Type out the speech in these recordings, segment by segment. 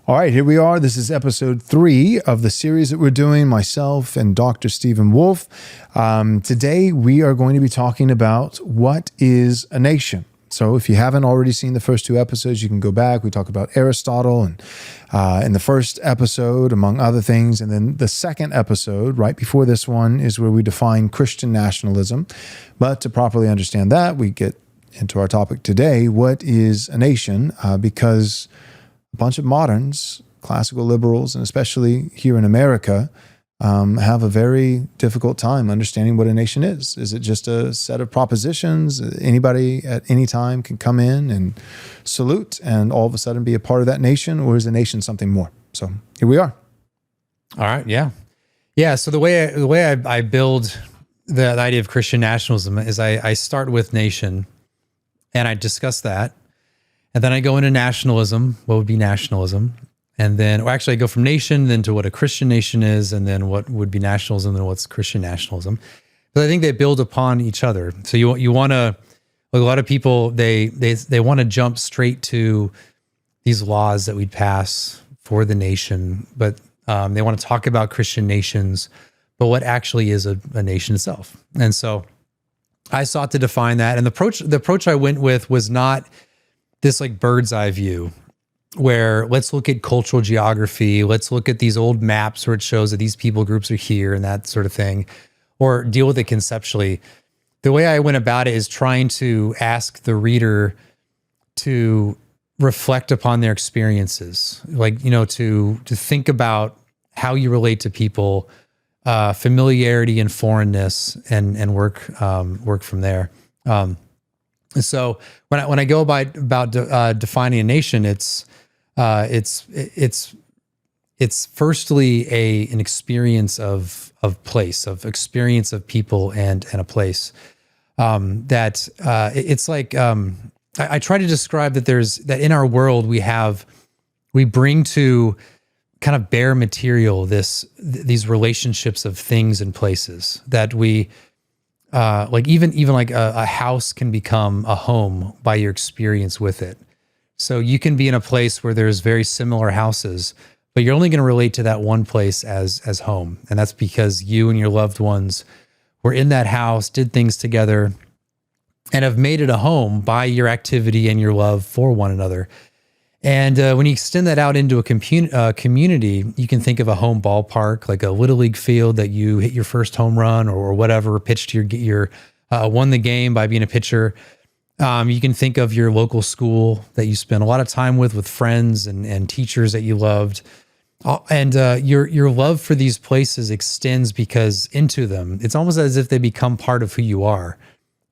All right, here we are. This is episode 3 of the series that we're doing, myself and Dr. Stephen Wolfe. Today, we are going to be talking about what is a nation. So if you haven't already seen the first 2 episodes, you can go back. We talk about Aristotle and in the first episode, among other things. And then the second episode, right before this one, is where we define Christian nationalism. But to properly understand that, we get into our topic today. What is a nation? Because a bunch of moderns, classical liberals, and especially here in America, have a very difficult time understanding what a nation is. Is it just a set of propositions? Anybody at any time can come in and salute and all of a sudden be a part of that nation, or is a nation something more? So here we are. All right, yeah. So the way I build the idea of Christian nationalism is I start with nation, and I discuss that, and then I go into nationalism. What would be nationalism? And then, or actually I go from nation then to what a Christian nation is, and then what would be nationalism, and what's Christian nationalism. But I think they build upon each other. So you want to, like a lot of people, they want to jump straight to these laws that we'd pass for the nation, but they want to talk about Christian nations, but what actually is a nation itself. And so I sought to define that. And the approach I went with was not this like bird's eye view, where let's look at cultural geography, let's look at these old maps where it shows that these people groups are here and that sort of thing, or deal with it conceptually. The way I went about it is trying to ask the reader to reflect upon their experiences, like, to think about how you relate to people, familiarity and foreignness, and work from there. So when I go about defining a nation, it's firstly an experience of place, of experience of people and a place. It's like I try to describe that in our world we bring to kind of bare material these relationships of things and places that we. Like even like a house can become a home by your experience with it. So you can be in a place where there's very similar houses, but you're only going to relate to that one place as home. And that's because you and your loved ones were in that house, did things together, and have made it a home by your activity and your love for one another. And when you extend that out into a community, you can think of a home ballpark, like a little league field that you hit your first home run or whatever, pitched your won the game by being a pitcher. You can think of your local school that you spent a lot of time with friends and teachers that you loved. And your love for these places extends because into them, it's almost as if they become part of who you are.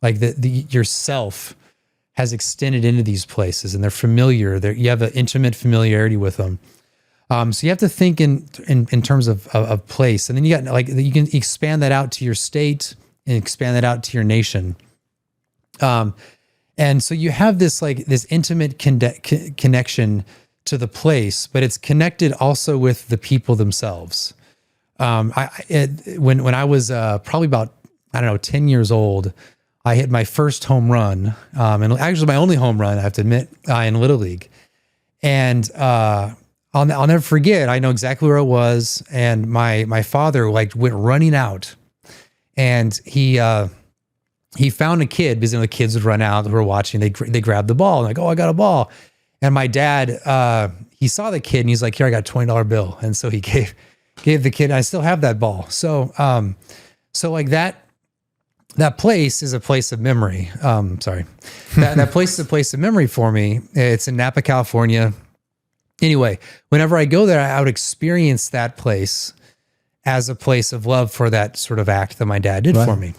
Like yourself has extended into these places, and they're familiar. You have an intimate familiarity with them. So you have to think in terms of place, and then you can expand that out to your state and expand that out to your nation. And so you have this intimate connection to the place, but it's connected also with the people themselves. When I was probably about 10 years old, I hit my first home run, and actually my only home run, I have to admit, in Little League. And I'll never forget. I know exactly where it was, and my father went running out, and he found a kid, because the kids would run out, who were watching. They grabbed the ball, and like, oh, I got a ball. And my dad, he saw the kid, and he's like, here, I got a $20 bill, and so he gave the kid. I still have that ball. So like that. That place is a place of memory. That place is a place of memory for me. It's in Napa, California. Anyway, whenever I go there, I would experience that place as a place of love for that sort of act that my dad did for me.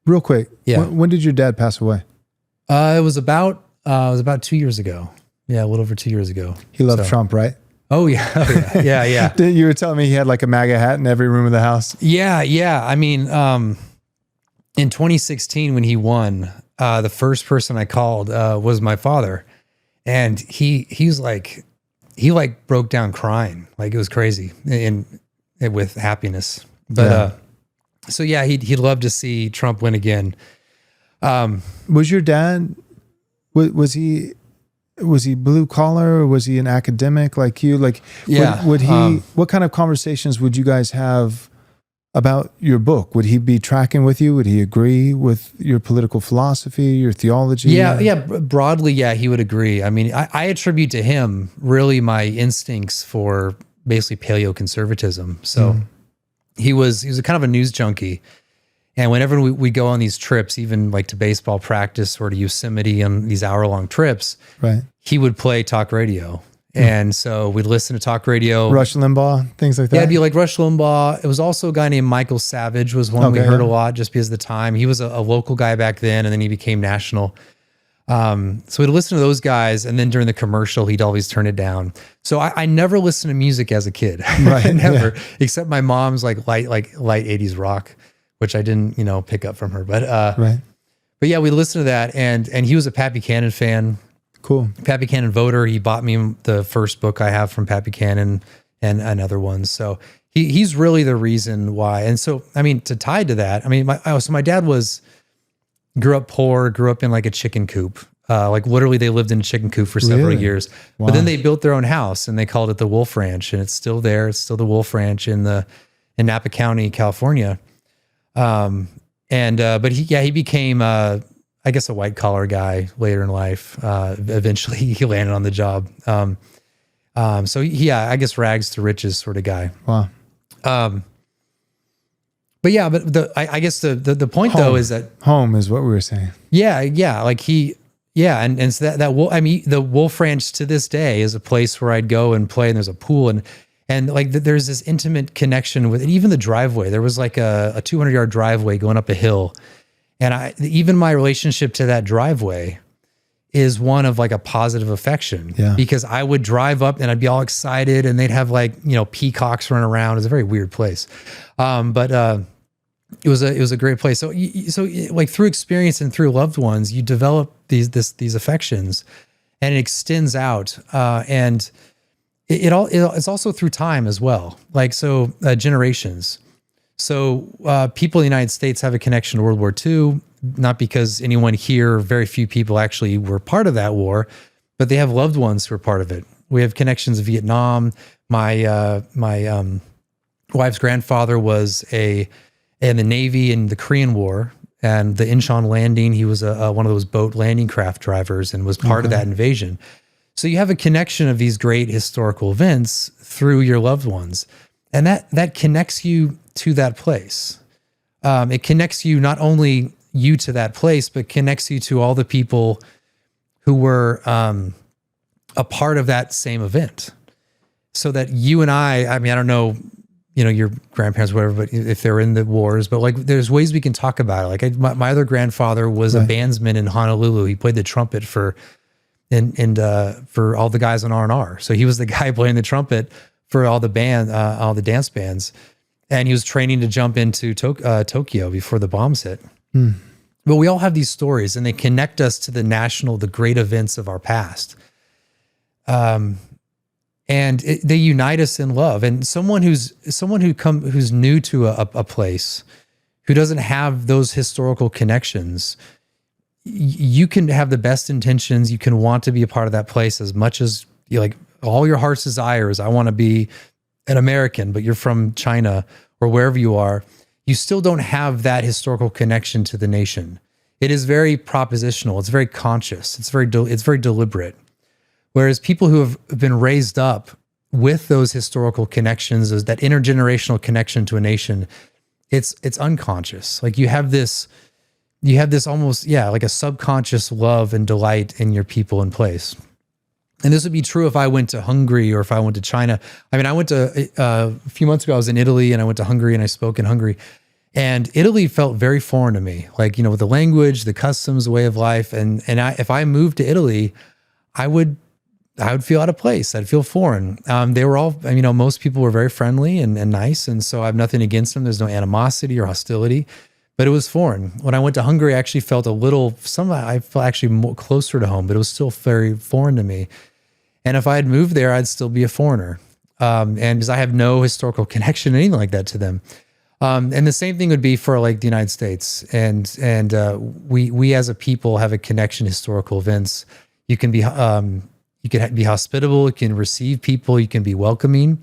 Real quick, yeah. When did your dad pass away? It was about 2 years ago. Yeah, a little over 2 years ago. He loved Trump, right? Oh yeah, yeah. You were telling me he had like a MAGA hat in every room of the house. Yeah. I mean, in 2016, when he won, the first person I called was my father, and he broke down crying, like it was crazy, and with happiness. But so yeah, he'd love to see Trump win again. Was your dad? Was he was he blue collar or was he an academic like you? Like, Yeah, would he, what kind of conversations would you guys have about your book? Would he be tracking with you? Would he agree with your political philosophy, your theology? Yeah. Broadly, yeah, he would agree. I mean, I attribute to him really my instincts for basically paleoconservatism. So he was a kind of a news junkie. And whenever we go on these trips, even like to baseball practice or to Yosemite on these hour-long trips, Right. he would play talk radio. And so we'd listen to talk radio. Rush Limbaugh, things like that. Yeah, it'd be like Rush Limbaugh. It was also a guy named Michael Savage was one we heard a lot just because of the time. He was a local guy back then, and then he became national. So we'd listen to those guys, and then during the commercial, he'd always turn it down. So I never listened to music as a kid. Right. Never, except my mom's like light 80s rock, which I didn't, pick up from her. But Right. but yeah, we listened to that, and he was a Pat Buchanan fan. Cool. Pat Buchanan voter. He bought me the first book I have from Pat Buchanan and other ones. So he's really the reason why. And so, I mean, to tie to that, I mean, my dad grew up poor, grew up in like a chicken coop. Like literally they lived in a chicken coop for several years, Wow. but then they built their own house and they called it the Wolfe Ranch, and it's still there. It's still the Wolfe Ranch in Napa County, California. But he became, I guess, a white collar guy later in life. Eventually he landed on the job. So I guess rags to riches sort of guy. Wow. But yeah, I guess the point Home. though is that Home is what we were saying. like and so the Wolfe Ranch to this day is a place where I'd go and play, and there's a pool and like there's this intimate connection with, and even the driveway. There was like a 200-yard driveway going up a hill. And even my relationship to that driveway is one of like a positive affection, because I would drive up and I'd be all excited, and they'd have like, peacocks running around. It was a very weird place. But it was a great place. So like through experience and through loved ones, you develop these affections, and it extends out. And it's also through time as well. Like, generations. So people in the United States have a connection to World War II, not because anyone here, very few people actually were part of that war, but they have loved ones who are part of it. We have connections to Vietnam. My wife's grandfather was in the Navy in the Korean War, and the Incheon landing, he was one of those boat landing craft drivers and was part of that invasion. So you have a connection of these great historical events through your loved ones, and that connects you to that place. It connects you, not only you to that place, but connects you to all the people who were a part of that same event. So that you and I mean, I don't know, your grandparents, whatever, but if they're in the wars, but like there's ways we can talk about it. Like my other grandfather was a bandsman in Honolulu. He played the trumpet for all the guys on R&R. So he was the guy playing the trumpet for all the dance bands. And he was training to jump into Tokyo before the bombs hit. But we all have these stories, and they connect us to the great events of our past. And they unite us in love. And someone who's new to a place, who doesn't have those historical connections, you can have the best intentions. You can want to be a part of that place as much as all your heart's desire is, I want to be an American, but you're from China or wherever you are. You still don't have that historical connection to the nation. It is very propositional. It's very conscious. It's very deliberate. Whereas people who have been raised up with those historical connections, that intergenerational connection to a nation, it's unconscious. Like you have this almost, like a subconscious love and delight in your people and place. And this would be true if I went to Hungary or if I went to China. I mean, I went to, a few months ago, I was in Italy, and I went to Hungary and I spoke in Hungary. And Italy felt very foreign to me, like, with the language, the customs, the way of life. And if I moved to Italy, I would feel out of place. I'd feel foreign. They were all, most people were very friendly and nice. And so I have nothing against them. There's no animosity or hostility, but it was foreign. When I went to Hungary, I actually felt I felt actually more closer to home, but it was still very foreign to me. And if I had moved there, I'd still be a foreigner. And because I have no historical connection, anything like that to them. And the same thing would be for like the United States. And we as a people have a connection to historical events. You can be be hospitable. You can receive people. You can be welcoming.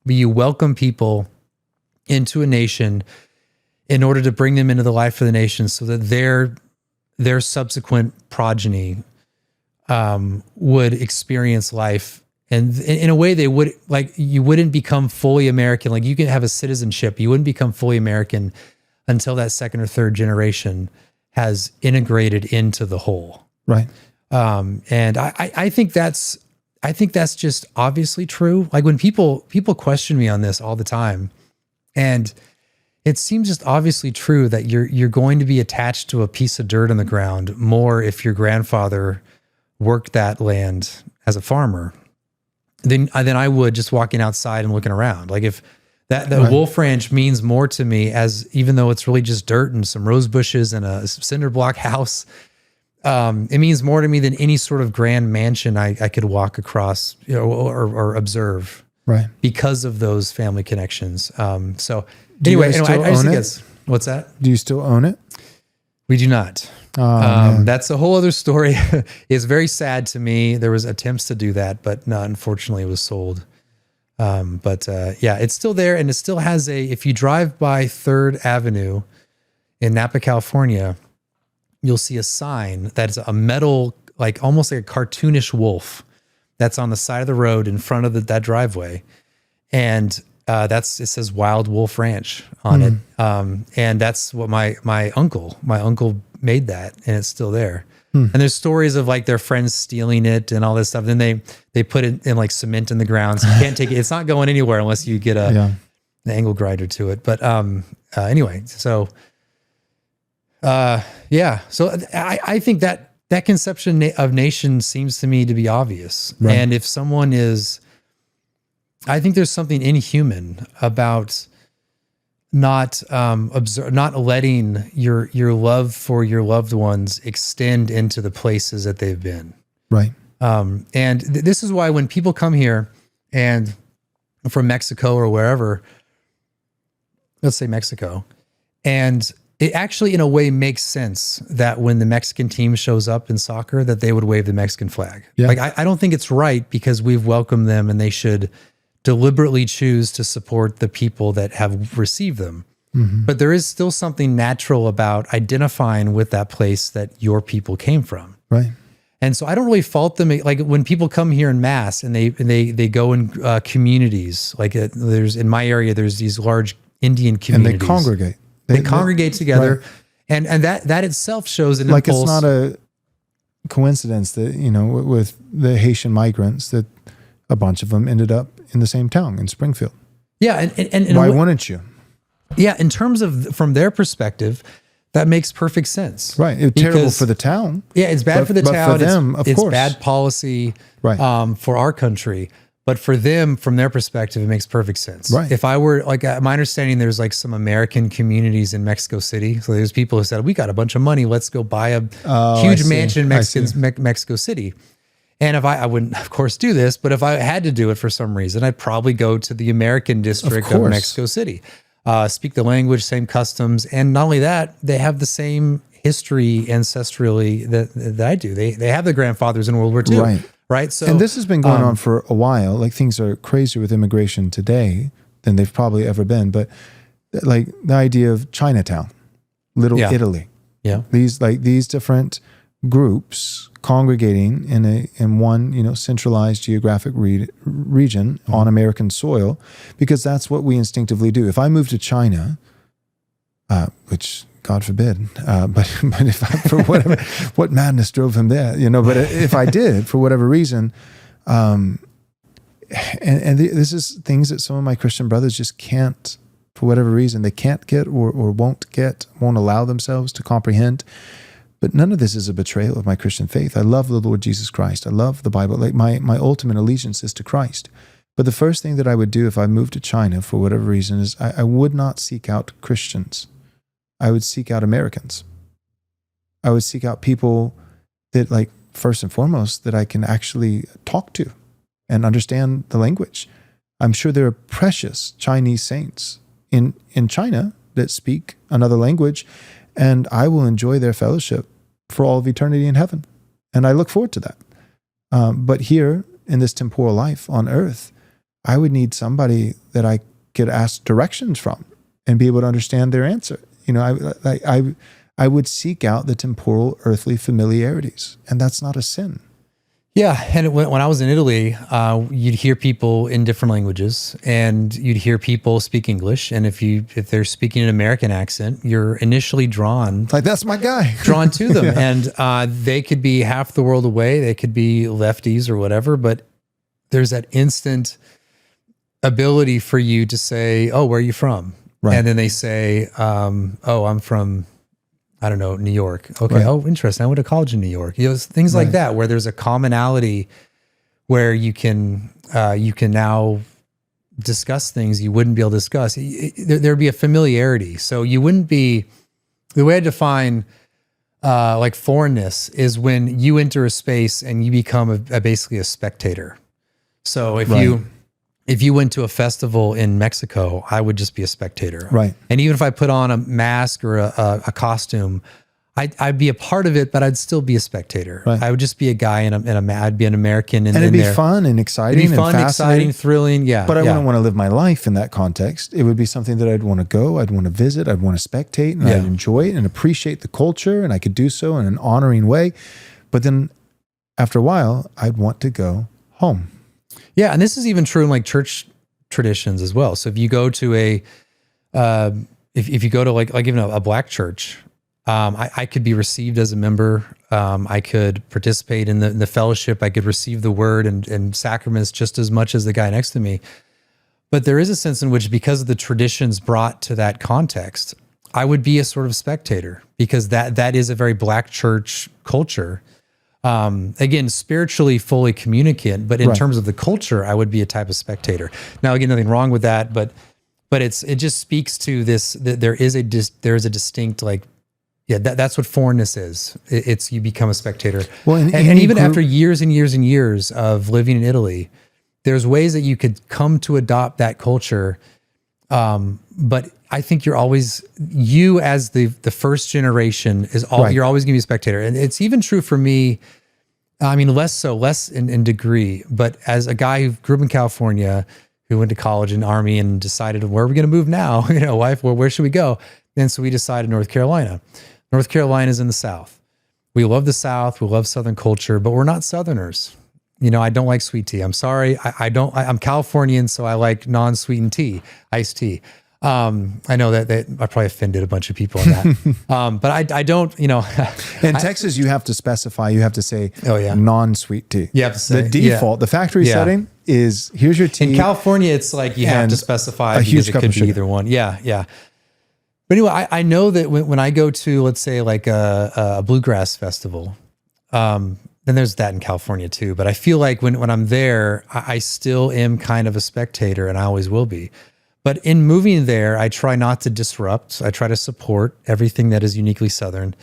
But you welcome people into a nation in order to bring them into the life of the nation, so that their subsequent progeny would experience life. And in a way, they would, like, you wouldn't become fully American. Like, you could have a citizenship. You wouldn't become fully American until that second or third generation has integrated into the whole. Right. And I think that's just obviously true. Like, when people question me on this all the time, and it seems just obviously true that you're going to be attached to a piece of dirt on the ground more if your grandfather worked that land as a farmer than I would just walking outside and looking around. Like, if that Right. Wolfe Ranch means more to me, as even though it's really just dirt and some rose bushes and a cinder block house, it means more to me than any sort of grand mansion I could walk across, or observe. Right. Because of those family connections. So Do you anyway, guys still I just own think it? it's, what's that? Do you still own it? We do not. Man. That's a whole other story. It's very sad to me. There was attempts to do that, but no, unfortunately it was sold. Yeah, it's still there, and it still has if you drive by 3rd Avenue in Napa, California, you'll see a sign that's a metal, like almost like a cartoonish wolf that's on the side of the road in front of that driveway. And it says Wild Wolfe Ranch on it. And that's what my uncle made that, and it's still there. And there's stories of like their friends stealing it and all this stuff. Then they put it in like cement in the ground. So you can't take it. It's not going anywhere unless you get an angle grinder to it. But anyway, so yeah. So I think that conception of nation seems to me to be obvious. Right. And if someone I think there's something inhuman about not letting your love for your loved ones extend into the places that they've been. Right. And this is why when people come here and from Mexico or wherever, let's say Mexico, and it actually in a way makes sense that when the Mexican team shows up in soccer, that they would wave the Mexican flag. Yeah. Like, I don't think it's right, because we've welcomed them and they should deliberately choose to support the people that have received them. Mm-hmm. But there is still something natural about identifying with that place that your people came from. Right. And so I don't really fault them. Like, when people come here in mass and they go in communities, like there's in my area, there's these large Indian communities. And they congregate. They congregate together. Right. And that itself shows an like impulse. It's not a coincidence that, with the Haitian migrants, that a bunch of them ended up in the same town in Springfield. Yeah. And why wouldn't you? Yeah. In terms of, from their perspective, that makes perfect sense. Right. It's terrible for the town. Yeah. It's bad for the town. But for them, of it's course. bad policy Right. For our country. But for them, from their perspective, it makes perfect sense. Right. If I were, like, my understanding, there's like some American communities in Mexico City. So there's people who said, we got a bunch of money, let's go buy a huge mansion in Mexico City. And if I wouldn't, of course, do this, but if I had to do it for some reason, I'd probably go to the American district of Mexico City, speak the language, same customs. And not only that, they have the same history ancestrally that I do. They have the grandfathers in World War II. Right. Right. So, and this has been going on for a while. Like, things are crazier with immigration today than they've probably ever been. But like the idea of Chinatown, Little Italy, these different groups congregating in one centralized geographic region on American soil, because that's what we instinctively do. If I move to China, which God forbid, but if I, for whatever, what madness drove him there, but if I did, for whatever reason, this is things that some of my Christian brothers just can't, for whatever reason, they can't get or won't allow themselves to comprehend. But none of this is a betrayal of my Christian faith. I love the Lord Jesus Christ. I love the Bible. Like, my ultimate allegiance is to Christ. But the first thing that I would do if I moved to China, for whatever reason, is I would not seek out Christians. I would seek out Americans. I would seek out people that, like, first and foremost, that I can actually talk to and understand the language. I'm sure there are precious Chinese saints in China that speak another language, and I will enjoy their fellowship for all of eternity in heaven. And I look forward to that. But here in this temporal life on earth, I would need somebody that I could ask directions from and be able to understand their answer. I would seek out the temporal earthly familiarities, and that's not a sin. Yeah, and when I was in Italy, you'd hear people in different languages, and you'd hear people speak English. And if they're speaking an American accent, you're initially drawn Like, that's my guy. drawn to them, and they could be half the world away. They could be lefties or whatever, but there's that instant ability for you to say, "Oh, where are you from?" Right. And then they say, "Oh, I'm from, I don't know, New York." Okay. Right. Oh, interesting. I went to college in New York. Things like that, where there's a commonality where you can now discuss things you wouldn't be able to discuss. There'd be a familiarity. So you wouldn't be, the way I define like foreignness is when you enter a space and you become basically a spectator. So if you went to a festival in Mexico, I would just be a spectator. Right. And even if I put on a mask or a costume, I'd be a part of it, but I'd still be a spectator. Right. I would just be a guy I'd be an American. And it'd be fun and exciting. It'd be fun, and exciting, thrilling. Yeah. But I wouldn't want to live my life in that context. It would be something that I'd want to go, I'd want to visit, I'd want to spectate, and I'd enjoy it and appreciate the culture, and I could do so in an honoring way. But then after a while, I'd want to go home. Yeah, and this is even true in like church traditions as well. So if you go to if you go to like even a black church, I could be received as a member. I could participate in the fellowship. I could receive the word and sacraments just as much as the guy next to me. But there is a sense in which, because of the traditions brought to that context, I would be a sort of spectator, because that is a very black church culture. Again, spiritually fully communicant, but in terms of the culture, I would be a type of spectator. Now, again, nothing wrong with that, but it just speaks to this, that there is a distinct, like, that's what foreignness is. It's you become a spectator. Well, and even after years and years and years of living in Italy, there's ways that you could come to adopt that culture. But I think you as the first generation you're always going to be a spectator. And it's even true for me. I mean, less in degree, but as a guy who grew up in California, who went to college and Army and decided, where are we going to move now? Wife, well, where should we go? And so we decided North Carolina. North Carolina is in the South. We love the South. We love Southern culture, but we're not Southerners. I don't like sweet tea. I'm sorry. I'm Californian, so I like non-sweetened tea, iced tea. I know that I probably offended a bunch of people on that. But I don't, In Texas, you have to specify, you have to say non-sweet tea. You have to say, the default, the factory setting is, here's your tea. In California, it's like you have to specify because it could be either one. Yeah. But anyway, I know that when I go to, let's say, like a bluegrass festival, then there's that in California too. But I feel like when I'm there, I still am kind of a spectator, and I always will be. But in moving there, I try not to disrupt. I try to support everything that is uniquely Southern.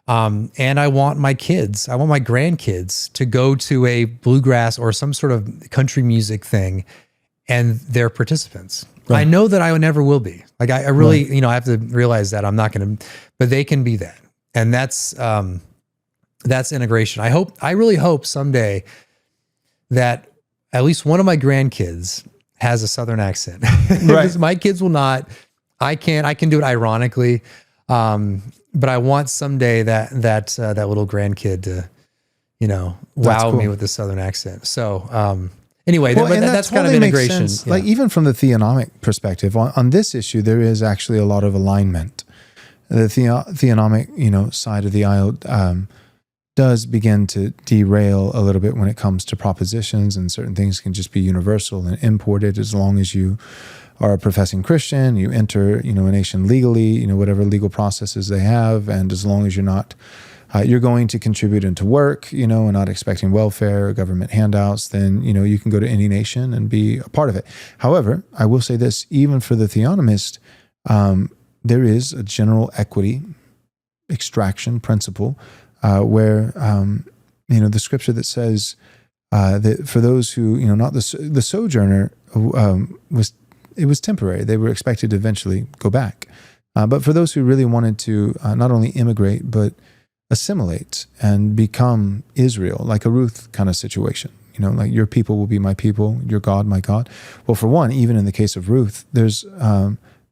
And I want my grandkids to go to a bluegrass or some sort of country music thing, and they're participants. Right. I know that I never will be. Like I really, I have to realize that I'm not going to, but they can be that. And that's integration. I really hope someday that at least one of my grandkids has a Southern accent. Right. My kids will not. I can do it ironically, but I want someday that little grandkid to, wow me with the Southern accent. So anyway, that's kind of integration. Yeah. Like even from the theonomic perspective, on this issue, there is actually a lot of alignment. The theonomic, side of the aisle does begin to derail a little bit when it comes to propositions, and certain things can just be universal and imported as long as you are a professing Christian, you enter, a nation legally, whatever legal processes they have, and as long as you're not, you're going to contribute into work, and not expecting welfare or government handouts, then, you can go to any nation and be a part of it. However, I will say this, even for the theonomist, there is a general equity extraction principle where, the scripture that says that for those who, not the sojourner it was temporary. They were expected to eventually go back. But for those who really wanted to not only immigrate, but assimilate and become Israel, like a Ruth kind of situation. Like your people will be my people, your God, my God. Well, for one, even in the case of Ruth, there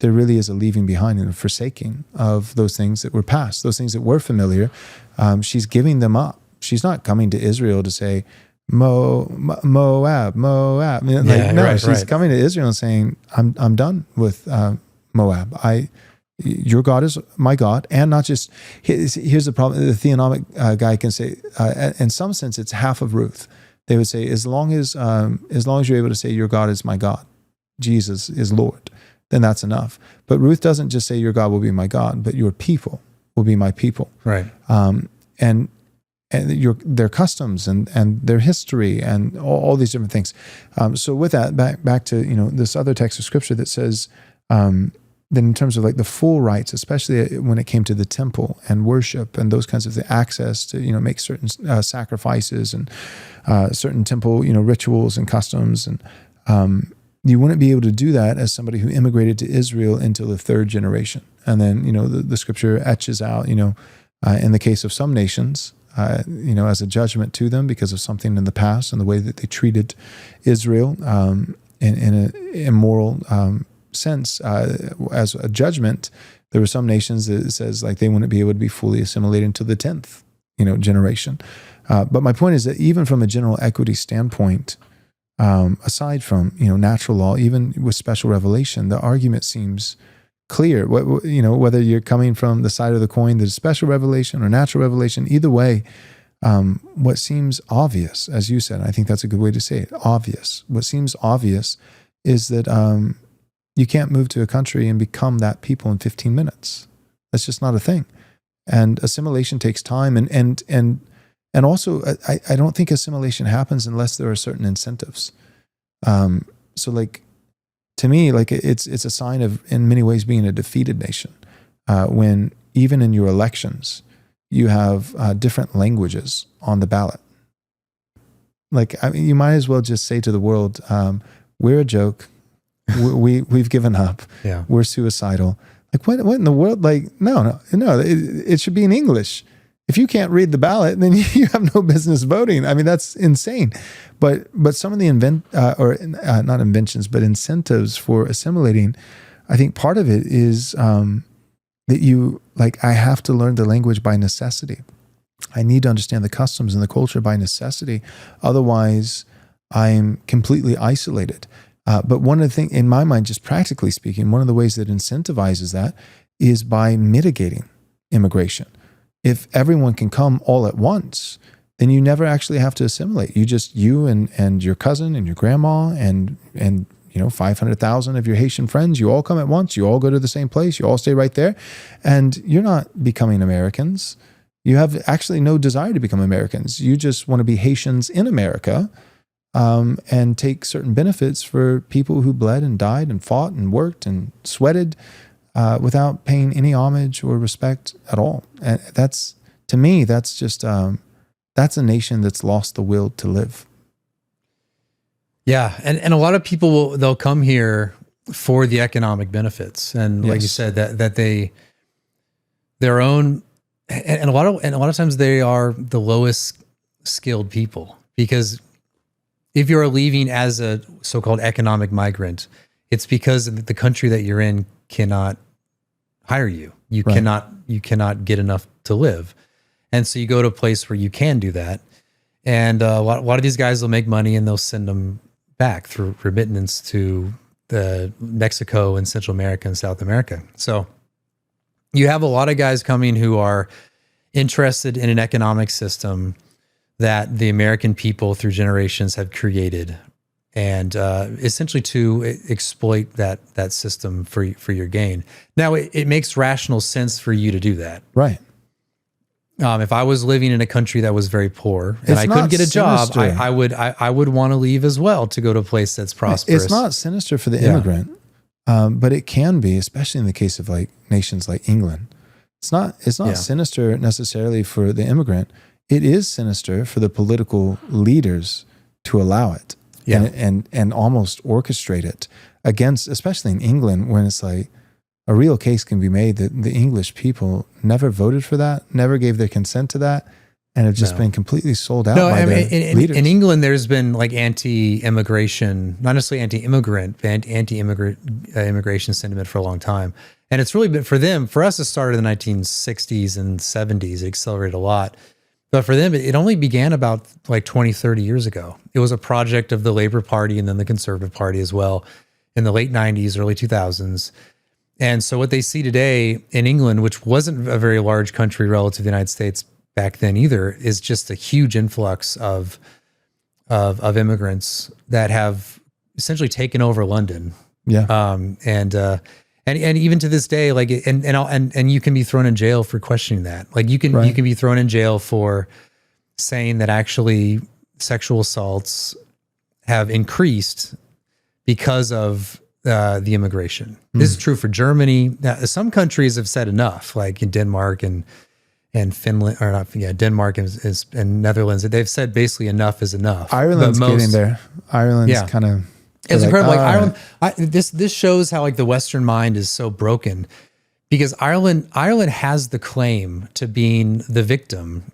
really is a leaving behind and a forsaking of those things that were past, those things that were familiar. She's giving them up. She's not coming to Israel to say, Moab. She's coming to Israel and saying, I'm done with Moab. Your God is my God. And not just, here's the problem, the theonomic guy can say, in some sense, it's half of Ruth. They would say, as long as you're able to say your God is my God, Jesus is Lord, then that's enough. But Ruth doesn't just say your God will be my God, but your people will be my people. Right. And their customs and their history and all these different things. So with that, back to this other text of scripture that says that in terms of like the full rights, especially when it came to the temple and worship and those kinds of the access to make certain sacrifices and certain temple rituals and customs, and you wouldn't be able to do that as somebody who immigrated to Israel until the third generation. And then the scripture etches out in the case of some nations, as a judgment to them because of something in the past and the way that they treated Israel in an immoral sense, as a judgment. There were some nations that it says like they wouldn't be able to be fully assimilated until the 10th generation. But my point is that even from a general equity standpoint, aside from natural law, even with special revelation, the argument seems clear. Whether you're coming from the side of the coin that is special revelation or natural revelation, either way, what seems obvious, as you said, I think that's a good way to say it, obvious. What seems obvious is that you can't move to a country and become that people in 15 minutes. That's just not a thing. And assimilation takes time, and also I don't think assimilation happens unless there are certain incentives. So like, to me, like it's a sign of, in many ways, being a defeated nation. When even in your elections, you have different languages on the ballot. Like, you might as well just say to the world, we're a joke. We've given up. Yeah. We're suicidal. Like, what in the world? Like, no. It should be in English. If you can't read the ballot, then you have no business voting. I mean, that's insane. But some of the not inventions, but incentives for assimilating, I think part of it is that I have to learn the language by necessity. I need to understand the customs and the culture by necessity. Otherwise, I'm completely isolated. But one of the things, in my mind, just practically speaking, one of the ways that incentivizes that is by mitigating immigration. If everyone can come all at once, then you never actually have to assimilate. You and your cousin and your grandma and 500,000 of your Haitian friends, you all come at once. You all go to the same place. You all stay right there. And you're not becoming Americans. You have actually no desire to become Americans. You just want to be Haitians in America, and take certain benefits for people who bled and died and fought and worked and sweated without paying any homage or respect at all. And that's, to me, that's just, that's a nation that's lost the will to live. Yeah. And a lot of people they'll come here for the economic benefits. And like you said, that their own, and a lot of times they are the lowest skilled people, because if you're leaving as a so-called economic migrant, it's because the country that you're in cannot hire you. You cannot get enough to live. And so you go to a place where you can do that. And a lot of these guys will make money and they'll send them back through remittance to the Mexico and Central America and South America. So you have a lot of guys coming who are interested in an economic system that the American people through generations have created, and essentially to exploit that system for your gain. Now, it makes rational sense for you to do that. Right. If I was living in a country that was very poor and I couldn't get a job, I would want to leave as well to go to a place that's prosperous. It's not sinister for the immigrant, but it can be, especially in the case of like nations like England. It's not sinister necessarily for the immigrant. It is sinister for the political leaders to allow it and almost orchestrate it against, especially in England, when it's like, a real case can be made that the English people never voted for that, never gave their consent to that, and have just been completely sold out by their leaders. In England, there's been like anti-immigration, not necessarily anti-immigrant, but immigration sentiment for a long time. And it's really been for them. For us, it started in the 1960s and 70s. It accelerated a lot. But for them, it only began about like 20, 30 years ago. It was a project of the Labour Party and then the Conservative Party as well in the late 90s, early 2000s. And so what they see today in England, which wasn't a very large country relative to the United States back then either, is just a huge influx of immigrants that have essentially taken over London. Yeah. And even to this day, like, and you can be thrown in jail for questioning that. Like you can be thrown in jail for saying that actually sexual assaults have increased because of the immigration. This is true for Germany. Now, some countries have said enough, like in Denmark and Finland, or not, Denmark and Netherlands. They've said basically enough is enough. Ireland's getting there. Ireland's kind of. It's incredible. Like Ireland, this shows how like the Western mind is so broken, because Ireland has the claim to being the victim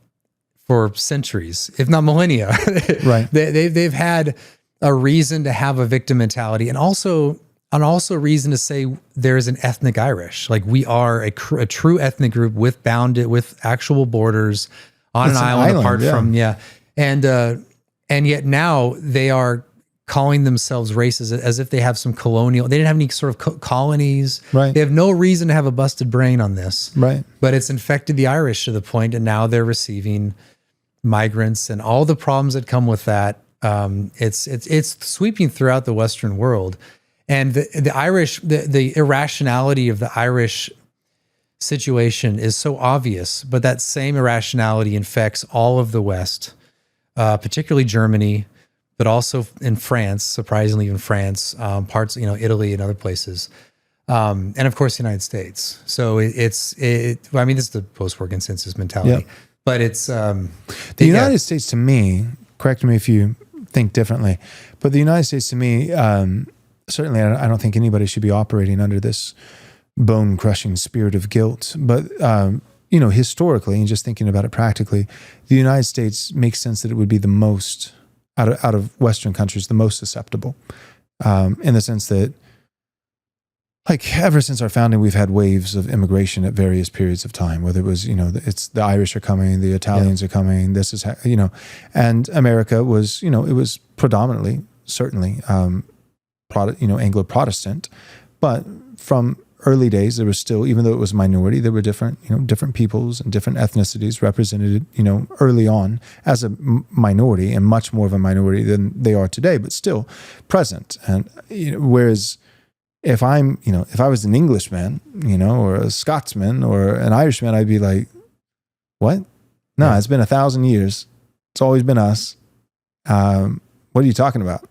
for centuries, if not millennia. Right. They've had a reason to have a victim mentality, and also reason to say there is an ethnic Irish. Like we are a true ethnic group with actual borders on an island apart from and yet now they are calling themselves races as if they have some colonial. They didn't have any sort of colonies. Right. They have no reason to have a busted brain on this. Right. But it's infected the Irish to the point, and now they're receiving migrants and all the problems that come with that. It's sweeping throughout the Western world, and the Irish, the irrationality of the Irish situation is so obvious. But that same irrationality infects all of the West, particularly Germany, but also in France, surprisingly, even France, parts, Italy and other places, and of course the United States. So this is the post-war consensus mentality, but it's the United States to me. Correct me if you think differently, but the United States to me, certainly, I don't think anybody should be operating under this bone-crushing spirit of guilt. But historically, and just thinking about it practically, the United States makes sense that it would be the most. Out of Western countries, the most susceptible, in the sense that, like, ever since our founding, we've had waves of immigration at various periods of time. Whether it was, it's the Irish are coming, the Italians are coming. This is, and America was, it was predominantly, certainly, Anglo-Protestant, but from early days, there was still, even though it was a minority, there were different peoples and different ethnicities represented, early on as a minority, and much more of a minority than they are today, but still present. And, whereas if I was an Englishman, or a Scotsman or an Irishman, I'd be like, what? No, It's been 1,000 years. It's always been us. What are you talking about?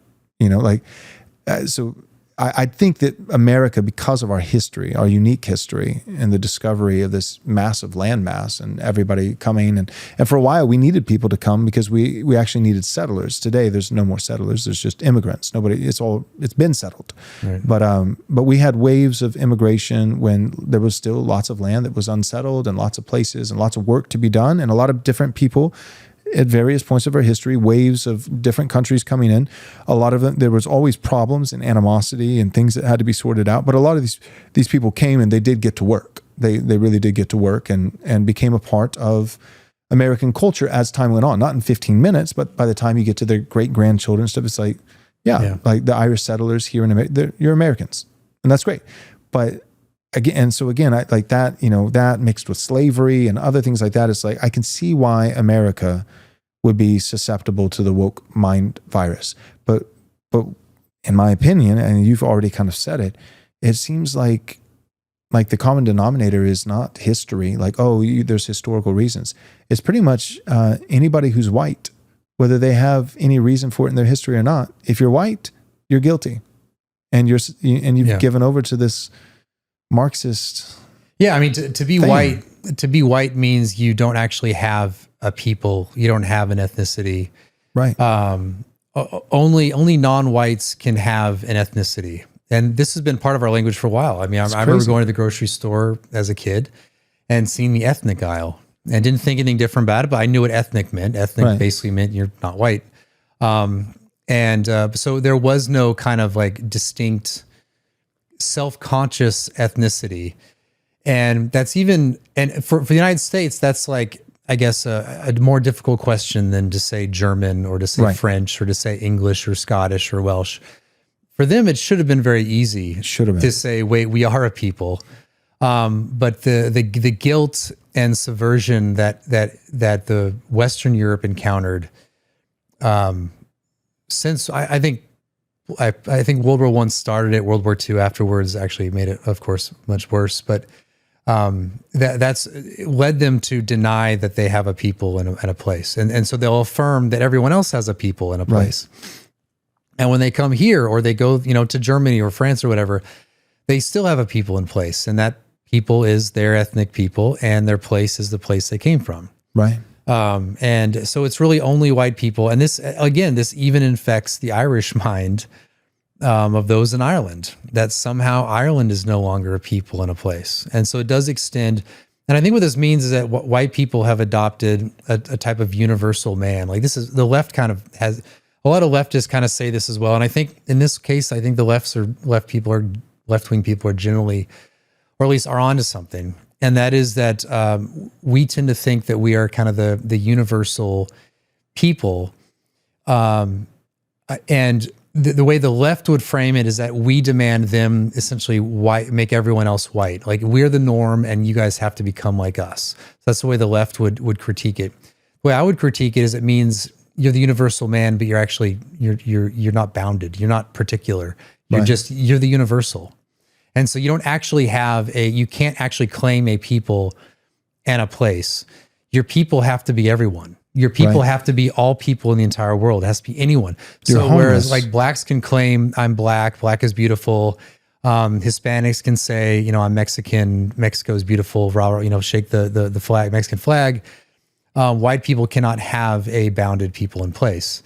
So I think that America, because of our history, our unique history, and the discovery of this massive landmass and everybody coming, and for a while we needed people to come because we actually needed settlers. Today there's no more settlers. There's just immigrants. It's been settled. Right. But we had waves of immigration when there was still lots of land that was unsettled, and lots of places and lots of work to be done, and a lot of different people at various points of our history, waves of different countries coming in. A lot of them, there was always problems and animosity and things that had to be sorted out. But a lot of these people came, and they did get to work. They really did get to work and became a part of American culture as time went on. Not in 15 minutes, but by the time you get to their great-grandchildren and stuff, it's like, like the Irish settlers here in America, you're Americans. And that's great. But again, I like that, that mixed with slavery and other things like that. It's like, I can see why America would be susceptible to the woke mind virus. But in my opinion, and you've already kind of said it, it seems like the common denominator is not history. Like, there's historical reasons. It's pretty much anybody who's white, whether they have any reason for it in their history or not. If you're white, you're guilty, and you've given over to this Marxist. Yeah, I mean, to be white. To be white means you don't actually have a people. You don't have an ethnicity. Right. Only non-whites can have an ethnicity. And this has been part of our language for a while. I mean, I remember going to the grocery store as a kid and seeing the ethnic aisle and didn't think anything different about it, but I knew what ethnic meant. Ethnic basically meant you're not white. So there was no kind of like distinct self-conscious ethnicity. And that's even, and for the United States, that's like, I guess, a more difficult question than to say German or to say French or to say English or Scottish or Welsh. For them, it should have been very easy to say, wait, we are a people. But the guilt and subversion that the Western Europe encountered, since I think World War I started it, World War II afterwards actually made it, of course, much worse. But that's led them to deny that they have a people and a place, and so they'll affirm that everyone else has a people and a place. And when they come here or they go, to Germany or France or whatever, they still have a people in place, and that people is their ethnic people, and their place is the place they came from. Right. And so it's really only white people. And this even infects the Irish mind of those in Ireland, that somehow Ireland is no longer a people and a place. And so it does extend. And I think what this means is that white people have adopted a type of universal man. Like this is, the left kind of has, a lot of leftists kind of say this as well. And I think in this case, I think the left-wing people are generally, or at least are onto something. And that is that we tend to think that we are kind of the universal people. And the way the left would frame it is that we demand them essentially white, make everyone else white. Like we're the norm and you guys have to become like us. So that's the way the left would critique it. The way I would critique it is it means you're the universal man, but you're actually, you're not bounded. You're not particular. You're you're the universal. And so you don't actually you can't actually claim a people and a place. Your people have to be everyone. Your people have to be all people in the entire world. It has to be anyone. So whereas like blacks can claim I'm black is beautiful. Hispanics can say, I'm Mexican, Mexico is beautiful, shake the flag, Mexican flag. White people cannot have a bounded people in place.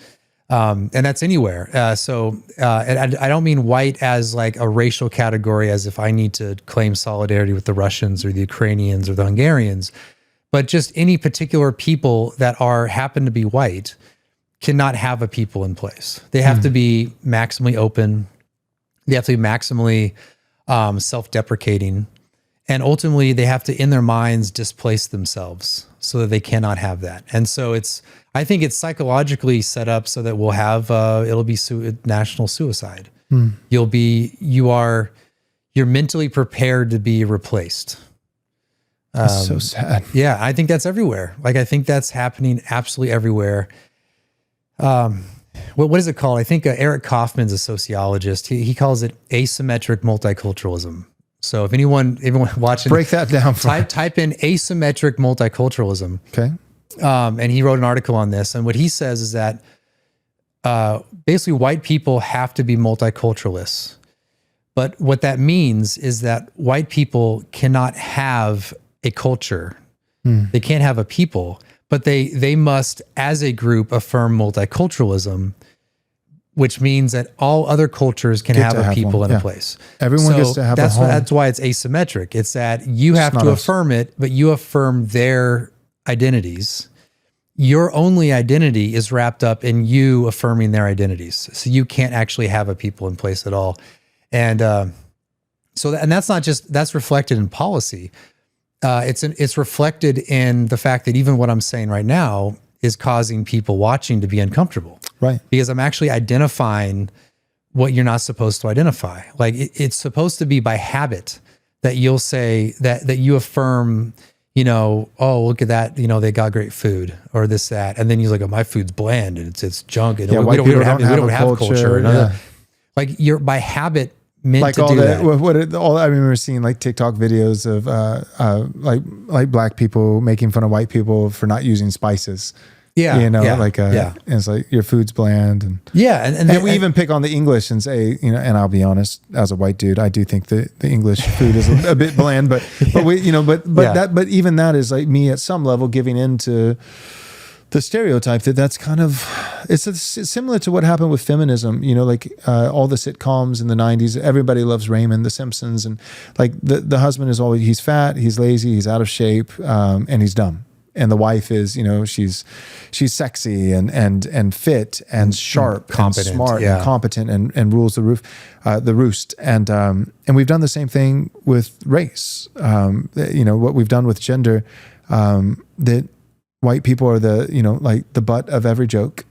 And that's anywhere. And I don't mean white as like a racial category, as if I need to claim solidarity with the Russians or the Ukrainians or the Hungarians, but just any particular people that happen to be white cannot have a people in place. They have to be maximally open. They have to be maximally self-deprecating. And ultimately, they have to, in their minds, displace themselves so that they cannot have that. And so I think it's psychologically set up so that we'll have, it'll be national suicide. You're mentally prepared to be replaced. That's so sad. Yeah, I think that's everywhere. Like, I think that's happening absolutely everywhere. What is it called? I think Eric Kaufman's a sociologist. He calls it asymmetric multiculturalism. So if anyone watching, break that down. Type in asymmetric multiculturalism. Okay. And he wrote an article on this. And what he says is that basically white people have to be multiculturalists. But what that means is that white people cannot have a culture. They can't have a people, but they must, as a group, affirm multiculturalism, which means that all other cultures can have a people and a place. Everyone gets to have a home. That's why it's asymmetric. It's that you have to affirm it, but you affirm their identities. Your only identity is wrapped up in you affirming their identities. So you can't actually have a people in place at all. And that's not just, that's reflected in policy. It's reflected in the fact that even what I'm saying right now is causing people watching to be uncomfortable. Right. Because I'm actually identifying what you're not supposed to identify. Like it's supposed to be by habit that you'll say that you affirm, oh, look at that, they got great food or this, that. And then you're like, oh, my food's bland and it's junk. And we don't have culture. Yeah. Like you're by habit meant like to all do that. that. I remember seeing like TikTok videos of like black people making fun of white people for not using spices. Yeah, and it's like your food's bland, and we even pick on the English and say, and I'll be honest, as a white dude, I do think that the English food is a bit bland, but even that is like me at some level giving in to the stereotype that's kind of, it's similar to what happened with feminism, like all the sitcoms in the 90s, everybody loves Raymond, The Simpsons, and like the husband is always, he's fat, he's lazy, he's out of shape, and he's dumb. And the wife is, she's sexy and fit and sharp, competent, and smart, and competent, and rules the roost. And we've done the same thing with race. What we've done with gender, that white people are like the butt of every joke.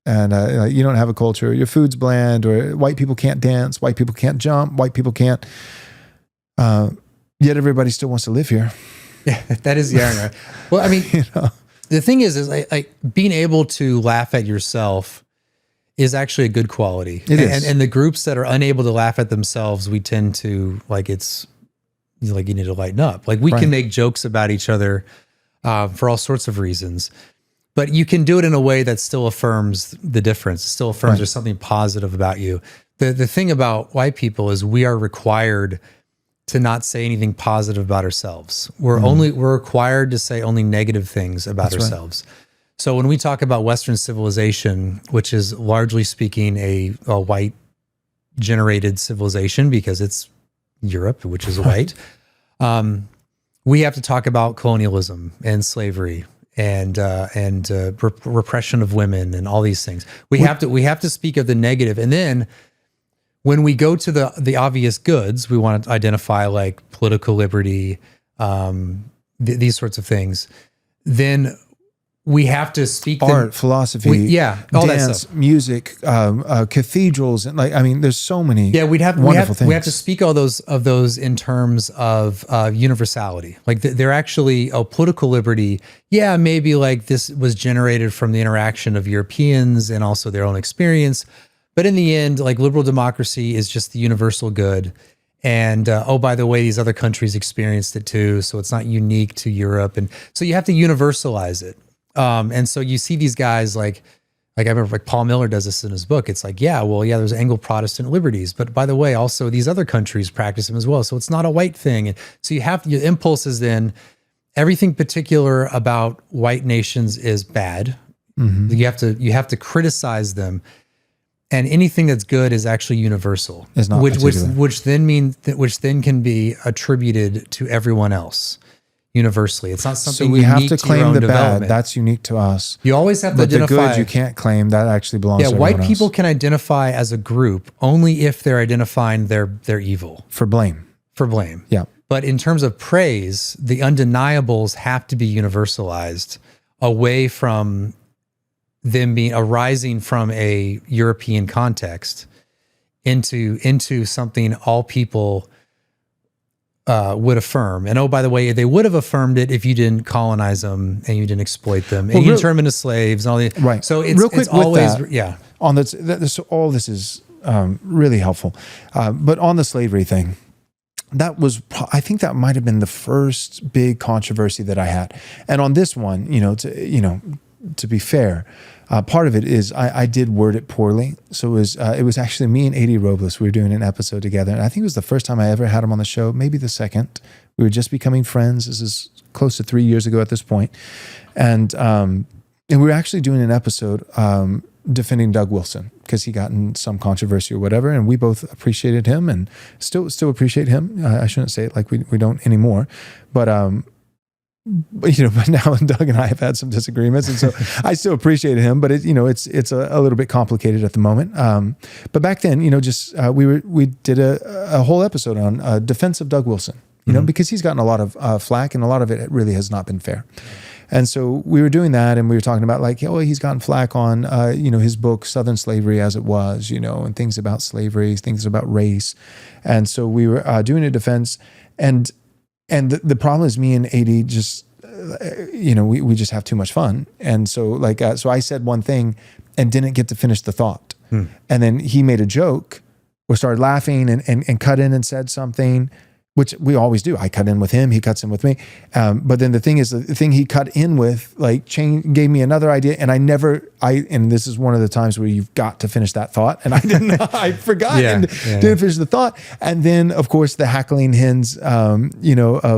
And you don't have a culture, your food's bland, or white people can't dance, white people can't jump, white people can't, yet everybody still wants to live here. Yeah, that is the irony. Well, I mean, the thing is like being able to laugh at yourself is actually a good quality. It is. And the groups that are unable to laugh at themselves, we tend to it's like you need to lighten up. Like we can make jokes about each other for all sorts of reasons, but you can do it in a way that still affirms the difference, still affirms there's something positive about you. The thing about white people is we are required to not say anything positive about ourselves. We're required to say only negative things about ourselves. Right. So when we talk about Western civilization, which is largely speaking a white generated civilization because it's Europe, which is white, we have to talk about colonialism and slavery and repression of women and all these things. We have to speak of the negative, and then when we go to the obvious goods, we want to identify like political liberty, these sorts of things. Then we have to speak art, philosophy, all dance, that stuff. Music, cathedrals, and there's so many. Yeah, we have things. We have to speak all those in terms of universality. Like they're actually political liberty. Yeah, maybe like this was generated from the interaction of Europeans and also their own experience. But in the end, like liberal democracy is just the universal good. And by the way, these other countries experienced it too. So it's not unique to Europe. And so you have to universalize it. And so you see these guys like I remember like Paul Miller does this in his book. It's like, there's Anglo-Protestant liberties. But by the way, also these other countries practice them as well. So it's not a white thing. And so your impulse is then everything particular about white nations is bad. Mm-hmm. You have to criticize them. And anything that's good is actually universal, it's not which then can be attributed to everyone else universally. It's not something so we unique have to claim your own the bad. development. That's unique to us. You always have to but identify. The good you can't claim. That actually belongs to everyone white people else. can identify as a group only if they're identifying their evil. For blame. Yeah. But in terms of praise, the undeniables have to be universalized away from them arising from a European context into something all people would affirm. And by the way, they would have affirmed it if you didn't colonize them and you didn't exploit them and you didn't turn them into slaves and all the right. So it's, real quick it's always with that, on this, all this is really helpful. But on the slavery thing, that was, I think that might have been the first big controversy that I had. And on this one, to be fair, part of it is I did word it poorly. So it was actually me and A.D. Robles. We were doing an episode together. And I think it was the first time I ever had him on the show, maybe the second. We were just becoming friends. This is close to 3 years ago at this point. And we were actually doing an episode defending Doug Wilson because he got in some controversy or whatever. And we both appreciated him and still appreciate him. I shouldn't say it like we don't anymore. But now Doug and I have had some disagreements, and so I still appreciate him. But it's a little bit complicated at the moment. But back then, we did a whole episode on defense of Doug Wilson, because he's gotten a lot of flack, and a lot of it really has not been fair. And so we were doing that, and we were talking about he's gotten flack on his book Southern Slavery as It Was, and things about slavery, things about race, and so we were doing a defense and. And the problem is me and AD just, we just have too much fun. And so so I said one thing and didn't get to finish the thought. And then he made a joke or started laughing and cut in and said something. which we always do. I cut in with him, he cuts in with me. But then the thing is, the thing he cut in with, like, gave me another idea, and and this is one of the times where you've got to finish that thought, and I didn't, I forgot didn't finish the thought. And then, of course, the hackling hens, of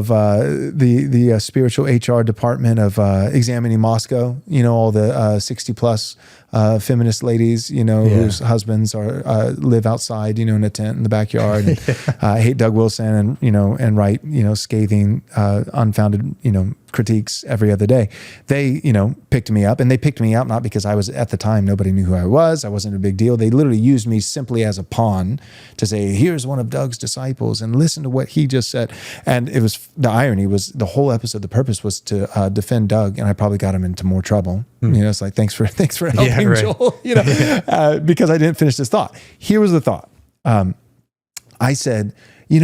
the spiritual HR department of examining Moscow, all the 60 plus feminist ladies, whose husbands live outside, in a tent in the backyard, and hate Doug Wilson, and and write scathing, unfounded critiques every other day. They picked me up, and they picked me up not because I was, at the time, nobody knew who I was. I wasn't a big deal. They literally used me simply as a pawn to say, here's one of Doug's disciples, and listen to what he just said. And it was, the irony was, the whole episode, the purpose was to defend Doug, and I probably got him into more trouble. It's like, thanks for helping, Joel. Because I didn't finish this thought. Here was the thought. I said, we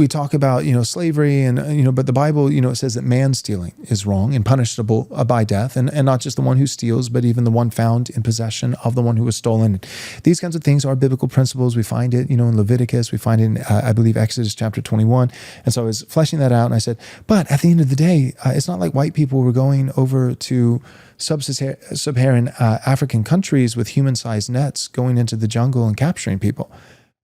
talk about, slavery, and, but the Bible, it says that man stealing is wrong and punishable by death, and not just the one who steals, but even the one found in possession of the one who was stolen. These kinds of things are biblical principles. We find it, in Leviticus, we find it in, I believe, Exodus chapter 21. And so I was fleshing that out, and I said, but at the end of the day, it's not like white people were going over to sub-Saharan African countries with human-sized nets, going into the jungle and capturing people.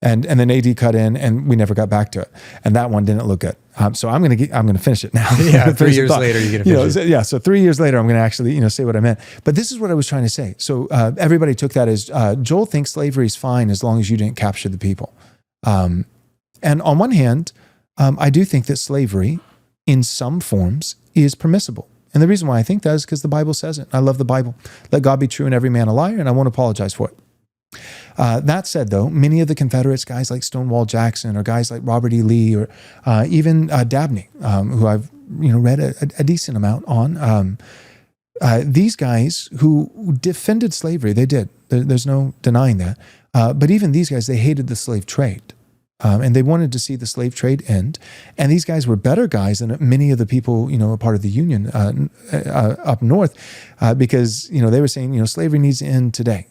And then AD cut in, and we never got back to it. And that one didn't look good. So I'm gonna finish it now. Yeah, 3 years later, you're gonna finish it. Yeah, so 3 years later, I'm gonna actually say what I meant. But this is what I was trying to say. So everybody took that as Joel thinks slavery is fine as long as you didn't capture the people. And on one hand, I do think that slavery, in some forms, is permissible. And the reason why I think that is because the Bible says it. I love the Bible. Let God be true and every man a liar, and I won't apologize for it. That said, though, many of the Confederates, guys like Stonewall Jackson, or guys like Robert E. Lee, or even Dabney, who I've read a decent amount on, these guys who defended slavery, they did. There's no denying that. But even these guys, they hated the slave trade. And they wanted to see the slave trade end. And these guys were better guys than many of the people, a part of the Union up north, because, they were saying, slavery needs to end today.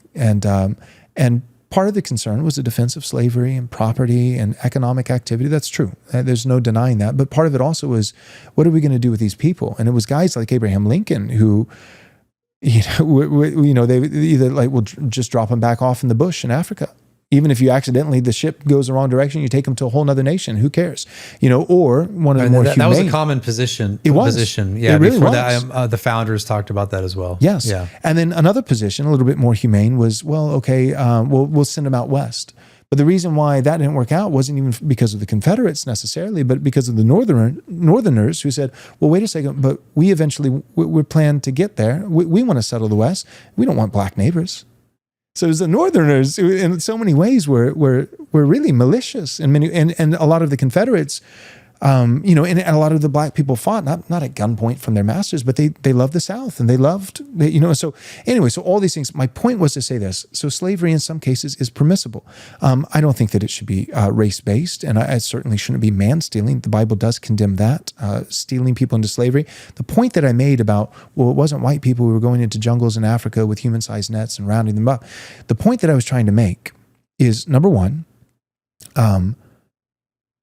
And part of the concern was the defense of slavery and property and economic activity. That's true. There's no denying that. But part of it also was, what are we going to do with these people? And it was guys like Abraham Lincoln who, they either will just drop them back off in the bush in Africa. Even if you accidentally, the ship goes the wrong direction, you take them to a whole nother nation. Who cares? Or one of the more humane. That was a common position. It was. Yeah, it really before was. That, the founders talked about that as well. Yes. Yeah. And then another position, a little bit more humane, was, we'll send them out west. But the reason why that didn't work out wasn't even because of the Confederates necessarily, but because of the Northerners who said, well, wait a second, but we plan to get there. We want to settle the West. We don't want black neighbors. So it was the Northerners who, in so many ways, were really malicious, and a lot of the Confederates, and a lot of the black people fought not at gunpoint from their masters, but they loved the South, and they loved. So anyway, so all these things. My point was to say this. So slavery in some cases is permissible. I don't think that it should be race based, and I certainly shouldn't be man stealing. The Bible does condemn that, stealing people into slavery. The point that I made about, it wasn't white people who were going into jungles in Africa with human-sized nets and rounding them up. The point that I was trying to make is, number one,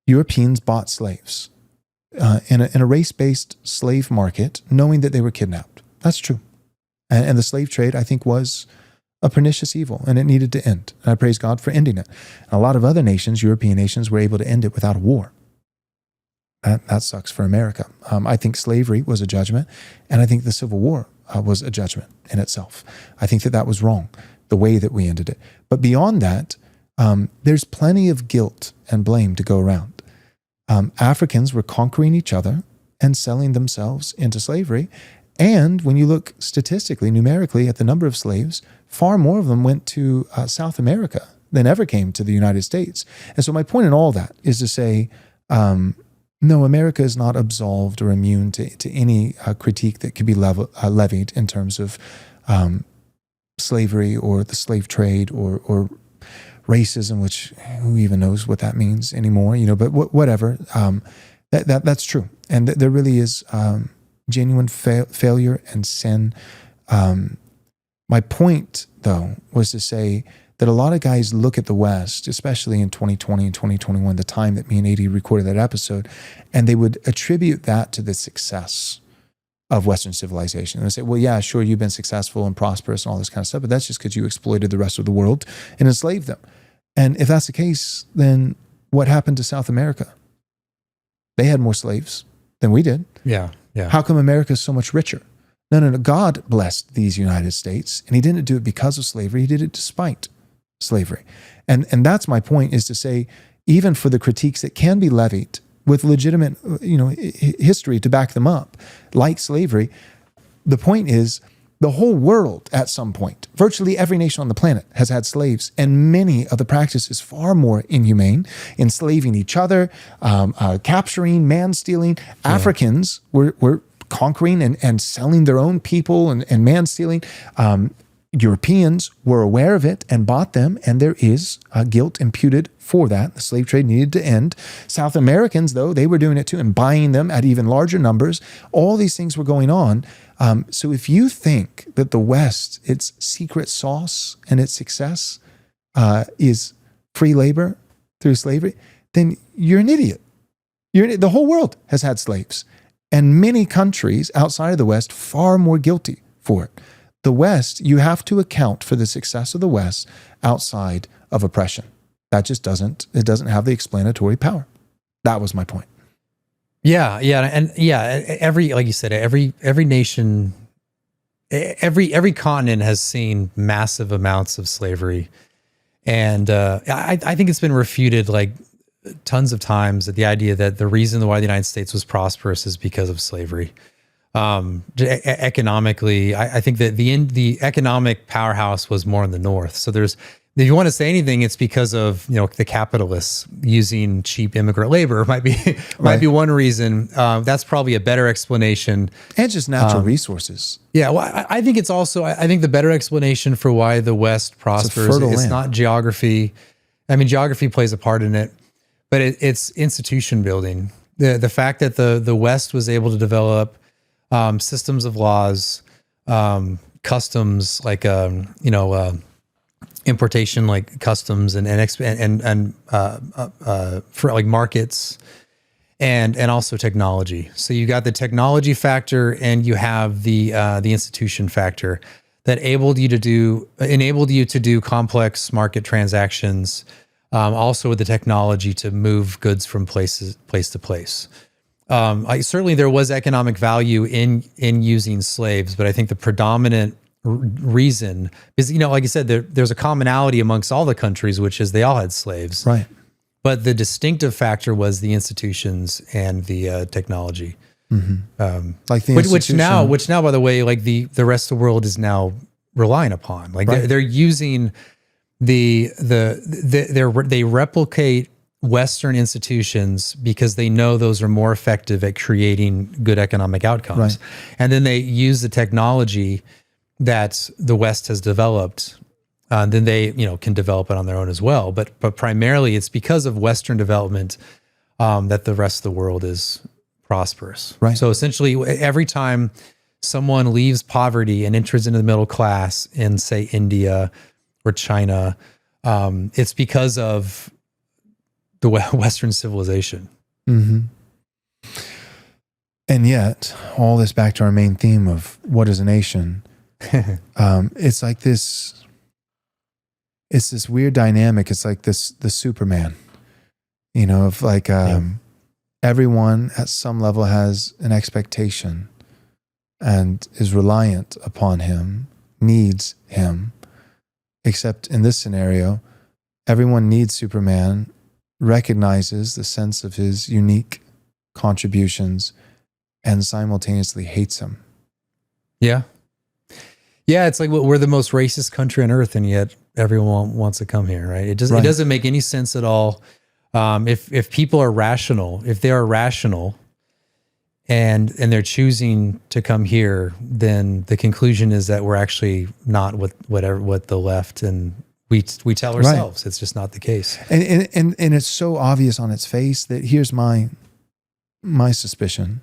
Europeans bought slaves in a race-based slave market, knowing that they were kidnapped. That's true. And the slave trade, I think, was a pernicious evil, and it needed to end. And I praise God for ending it. And a lot of other nations, European nations, were able to end it without a war. That sucks for America. I think slavery was a judgment, and I think the Civil War was a judgment in itself. I think that was wrong, the way that we ended it. But beyond that, there's plenty of guilt and blame to go around. Africans were conquering each other and selling themselves into slavery. And when you look statistically, numerically, at the number of slaves, far more of them went to South America than ever came to the United States. And so my point in all that is to say, no, America is not absolved or immune to any critique that could be levied in terms of slavery or the slave trade or racism, which who even knows what that means anymore, but whatever. That's true. And there really is genuine failure and sin. My point, though, was to say that a lot of guys look at the West, especially in 2020 and 2021, the time that me and AD recorded that episode, and they would attribute that to the success of Western civilization. And they say, well, yeah, sure, you've been successful and prosperous and all this kind of stuff, but that's just because you exploited the rest of the world and enslaved them. And if that's the case, then what happened to South America? They had more slaves than we did. Yeah, yeah. How come America is so much richer? No. God blessed these United States, and he didn't do it because of slavery. He did it despite slavery. And that's my point, is to say, even for the critiques that can be levied with legitimate, history to back them up, like slavery, the point is the whole world at some point, virtually every nation on the planet has had slaves, and many of the practices far more inhumane, enslaving each other, capturing, man-stealing. Yeah. Africans were conquering and selling their own people and man-stealing. Europeans were aware of it and bought them, and there is guilt imputed for that. The slave trade needed to end. South Americans, though, they were doing it too and buying them at even larger numbers. All these things were going on. So if you think that the West, its secret sauce and its success is free labor through slavery, then you're an idiot. The whole world has had slaves, and many countries outside of the West far more guilty for it. The West, you have to account for the success of the West outside of oppression. That just doesn't have the explanatory power. That was my point. Yeah. And like you said, every nation, every continent has seen massive amounts of slavery. And I think it's been refuted like tons of times, that the idea that the reason why the United States was prosperous is because of slavery. Economically, I think that the economic powerhouse was more in the North. So if you want to say anything, it's because of the capitalists using cheap immigrant labor might be one reason. That's probably a better explanation. And just natural resources. Yeah, well, I think it's also I think the better explanation for why the West prospers is not geography. I mean, geography plays a part in it, but it's institution building. The fact that the West was able to develop systems of laws, customs, like importation, like customs and for like markets, and also technology. So you got the technology factor, and you have the institution factor that enabled you to do complex market transactions. Also with the technology to move goods from place to place. Certainly there was economic value in using slaves, but I think the predominant reason is, like you said, there's a commonality amongst all the countries, which is they all had slaves. Right. But the distinctive factor was the institutions and the technology. Mm-hmm. Like the which now, by the way, like the rest of the world is now relying upon. Like they're using they replicate Western institutions because they know those are more effective at creating good economic outcomes. Right. And then they use the technology that the West has developed. Then they, can develop it on their own as well. But primarily it's because of Western development that the rest of the world is prosperous. Right. So essentially every time someone leaves poverty and enters into the middle class in, say, India or China, it's because of the Western civilization. Mm-hmm. And yet, all this back to our main theme of what is a nation, it's like this, it's this weird dynamic. It's like the Superman, of like everyone at some level has an expectation and is reliant upon him, needs him. Except in this scenario, everyone needs Superman, recognizes the sense of his unique contributions, and simultaneously hates him. Yeah. Yeah, it's like we're the most racist country on earth, and yet everyone wants to come here, right? It doesn't make any sense at all. If people are rational, if they are rational and they're choosing to come here, then the conclusion is that we're actually not what the left and we tell ourselves. Right. It's just not the case. And it's so obvious on its face that here's my suspicion.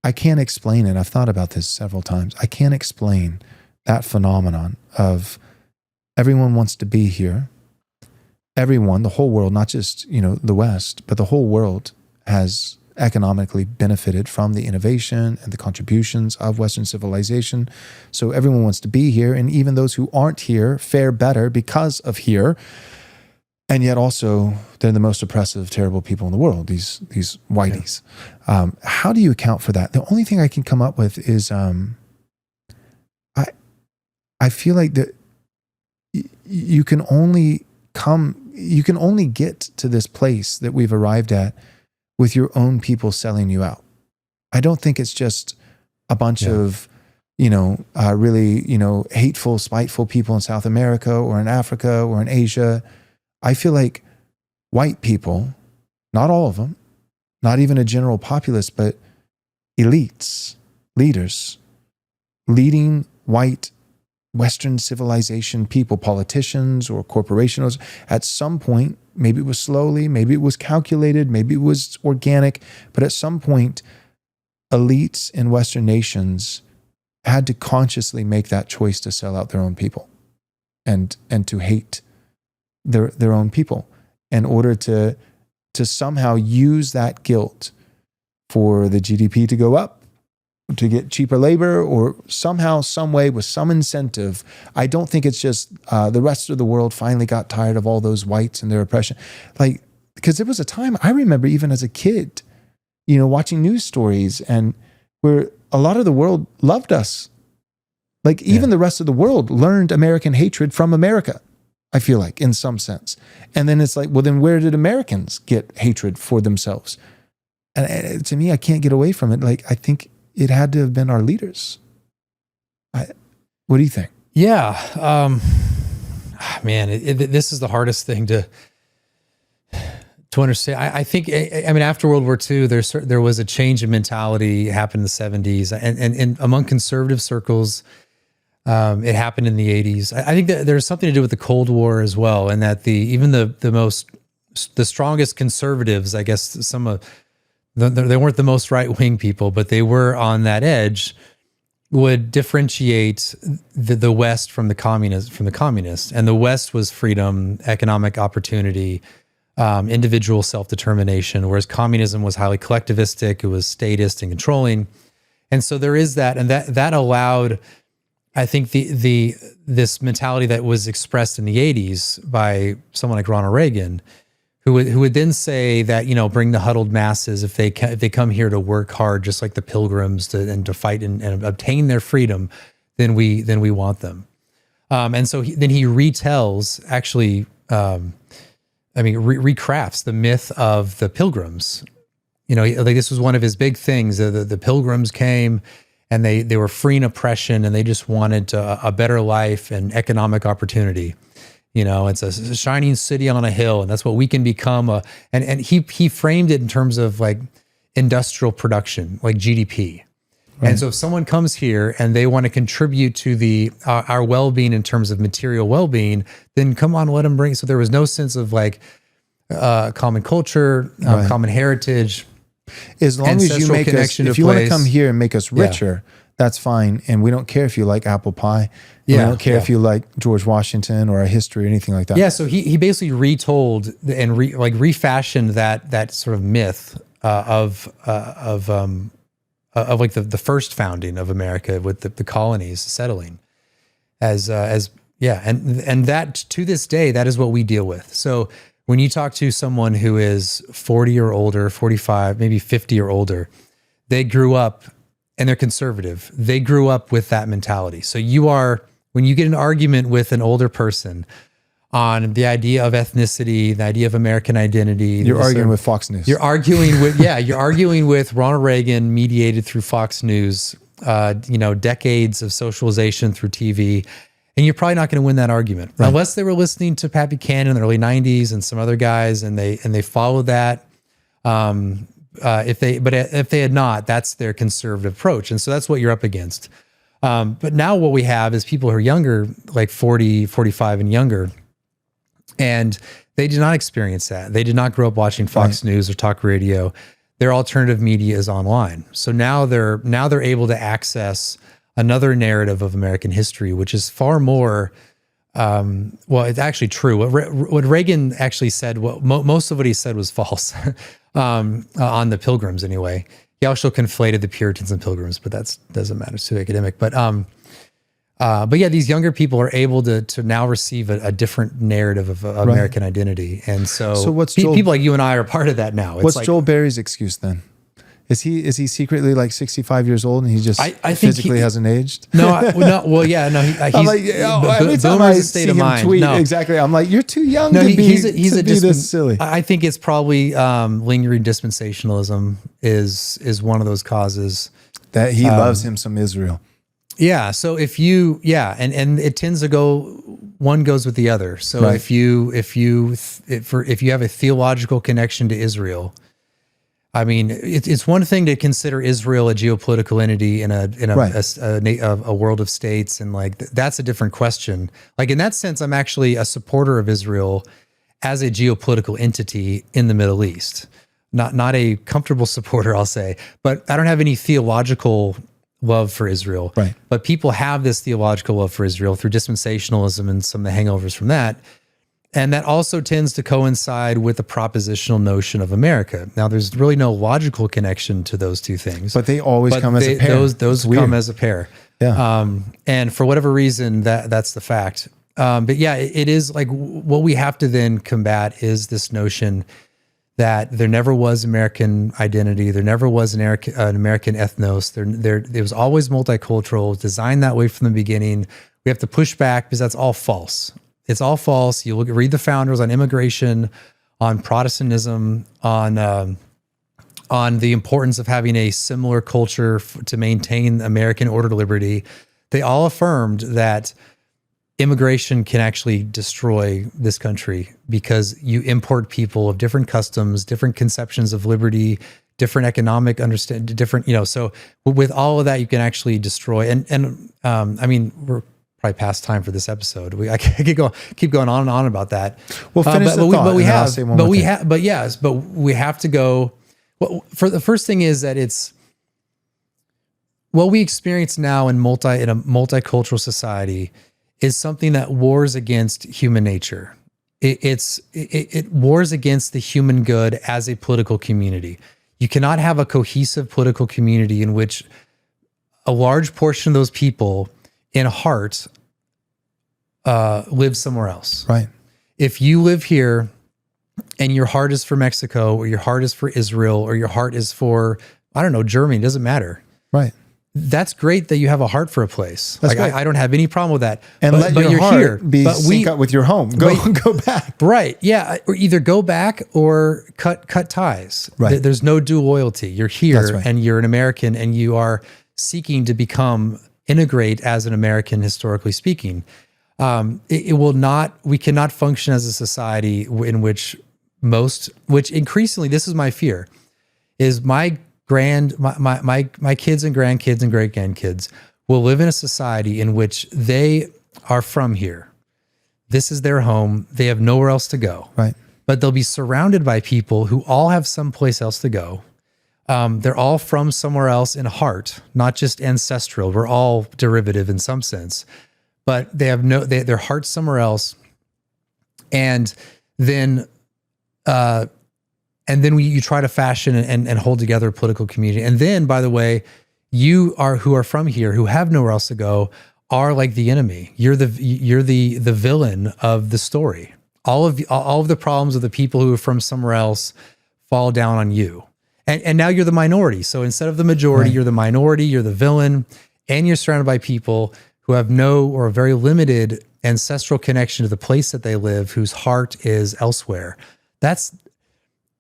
I can't explain it. I've thought about this several times. I can't explain that phenomenon of everyone wants to be here. Everyone, the whole world, not just, the West, but the whole world has economically benefited from the innovation and the contributions of Western civilization. So everyone wants to be here. And even those who aren't here fare better because of here. And yet also they're the most oppressive, terrible people in the world, these whiteys. Yeah. How do you account for that? The only thing I can come up with is I feel like that you can only get to this place that we've arrived at with your own people selling you out. I don't think it's just a bunch of, really, hateful, spiteful people in South America or in Africa or in Asia. I feel like white people, not all of them, not even a general populace, but elites, leaders, leading white Western civilization people, politicians or corporations, at some point, maybe it was slowly, maybe it was calculated, maybe it was organic, but at some point, elites in Western nations had to consciously make that choice to sell out their own people and to hate their own people in order to somehow use that guilt for the GDP to go up, to get cheaper labor, or somehow, some way, with some incentive. I don't think it's just the rest of the world finally got tired of all those whites and their oppression. Like, because there was a time, I remember even as a kid, watching news stories and where a lot of the world loved us. Like even the rest of the world learned American hatred from America, I feel like, in some sense. And then it's like, well, then where did Americans get hatred for themselves? And to me, I can't get away from it. Like, I think it had to have been our leaders. What do you think? Yeah. Man, this is the hardest thing to understand. I think, after World War II, there was a change in mentality happened in the 70s and among conservative circles. It happened in the 80s. I think that there's something to do with the Cold War as well. And that the strongest conservatives, I guess they weren't the most right-wing people, but they were on that edge, would differentiate the West from the communists. And the West was freedom, economic opportunity, individual self-determination, whereas communism was highly collectivistic, it was statist and controlling. And so there is that, and that allowed, I think, this mentality that was expressed in the 80s by someone like Ronald Reagan, who would then say that, bring the huddled masses if they come here to work hard, just like the Pilgrims, to fight and obtain their freedom, then we want them. And so then he retells, actually, recrafts the myth of the Pilgrims. Like this was one of his big things. The Pilgrims came and they were freeing oppression and they just wanted a better life and economic opportunity. It's a shining city on a hill, and that's what we can become. And he framed it in terms of like industrial production, like GDP. Right. And so if someone comes here and they want to contribute to our well-being in terms of material well-being, then come on, let them bring. So there was no sense of like common culture, common heritage. As long as you make us, if you want to come here and make us richer, that's fine. And we don't care if you like apple pie. We don't care if you like George Washington or a history or anything like that. Yeah. So he basically retold and refashioned that sort of myth of like the first founding of America with the colonies settling and that to this day, that is what we deal with. So when you talk to someone who is 40 or older, 45, maybe 50 or older, they grew up and they're conservative. They grew up with that mentality. So when you get an argument with an older person on the idea of ethnicity, the idea of American identity, you're arguing with Fox News. You're arguing with Ronald Reagan mediated through Fox News, decades of socialization through TV. And you're probably not going to win that argument unless they were listening to Pat Buchanan in the early 90s and some other guys, and they followed that. If they had not, that's their conservative approach, and so that's what you're up against. But now what we have is people who are younger, like 40, 45 and younger, and they did not experience that. They did not grow up watching Fox News or talk radio. Their alternative media is online, so now they're able to access another narrative of American history, which is far more well, it's actually true. What Reagan actually said, most of what he said was false on the Pilgrims anyway. He also conflated the Puritans and Pilgrims, but that doesn't matter. It's too academic. But yeah, these younger people are able to now receive a different narrative of American identity. And so what's people like you and I are part of that now. It's what's like, Joel Berry's excuse then? Is he secretly like 65 years old and he just I think physically hasn't aged? No, he's I'm like, every time I see him tweet, exactly, I'm like, you're too young to be this silly. I think it's probably lingering dispensationalism is one of those causes. That he loves him some Israel. Yeah. So and it tends to go, one goes with the other. So Right. if you have a theological connection to Israel, I mean, it's one thing to consider Israel a geopolitical entity in a world of states, and like that's a different question. Like in that sense, I'm actually a supporter of Israel as a geopolitical entity in the Middle East. Not a comfortable supporter, I'll say, but I don't have any theological love for Israel. Right. But people have this theological love for Israel through dispensationalism and some of the hangovers from that. And that also tends to coincide with the propositional notion of America. Now, there's really no logical connection to those two things. But they always come as a pair. Those come as a pair. Yeah. And for whatever reason, that's the fact. But yeah, it is like what we have to then combat is this notion that there never was American identity. There never was an American ethnos. There was always multicultural, designed that way from the beginning. We have to push back because that's all false. It's all false. You read the founders on immigration, on Protestantism, on the importance of having a similar culture to maintain American order to liberty. They all affirmed that immigration can actually destroy this country because you import people of different customs, different conceptions of liberty, different economic understanding, different, so with all of that, you can actually destroy. And I mean, we're probably past time for this episode. I could keep going on and on about that. Well, finish the thought. But we have to go. Well, for the first thing is that it's what we experience now in a multicultural society is something that wars against human nature. It wars against the human good as a political community. You cannot have a cohesive political community in which a large portion of those people in heart live somewhere else. Right. If you live here and your heart is for Mexico, or your heart is for Israel, or your heart is for, I don't know, Germany, it doesn't matter. Right. That's great that you have a heart for a place. That's like I don't have any problem with that. And let your heart be sync up with your home. Go back. Right. Yeah. Or either go back or cut ties. Right. There's no dual loyalty. You're here That's right. and you're an American and you are seeking to integrate as an American, historically speaking. We cannot function as a society in which increasingly, this is my fear, is my kids and grandkids and great grandkids will live in a society in which they are from here. This is their home. They have nowhere else to go. Right. But they'll be surrounded by people who all have someplace else to go. They're all from somewhere else in heart, not just ancestral. We're all derivative in some sense, but they have their heart's somewhere else. And then you try to fashion and hold together a political community. And then, by the way, who are from here, who have nowhere else to go, are like the enemy. You're the villain of the story. All of the problems of the people who are from somewhere else fall down on you. And now you're the minority. So instead of the majority, right. You're the minority, you're the villain, and you're surrounded by people who have no or very limited ancestral connection to the place that they live, whose heart is elsewhere.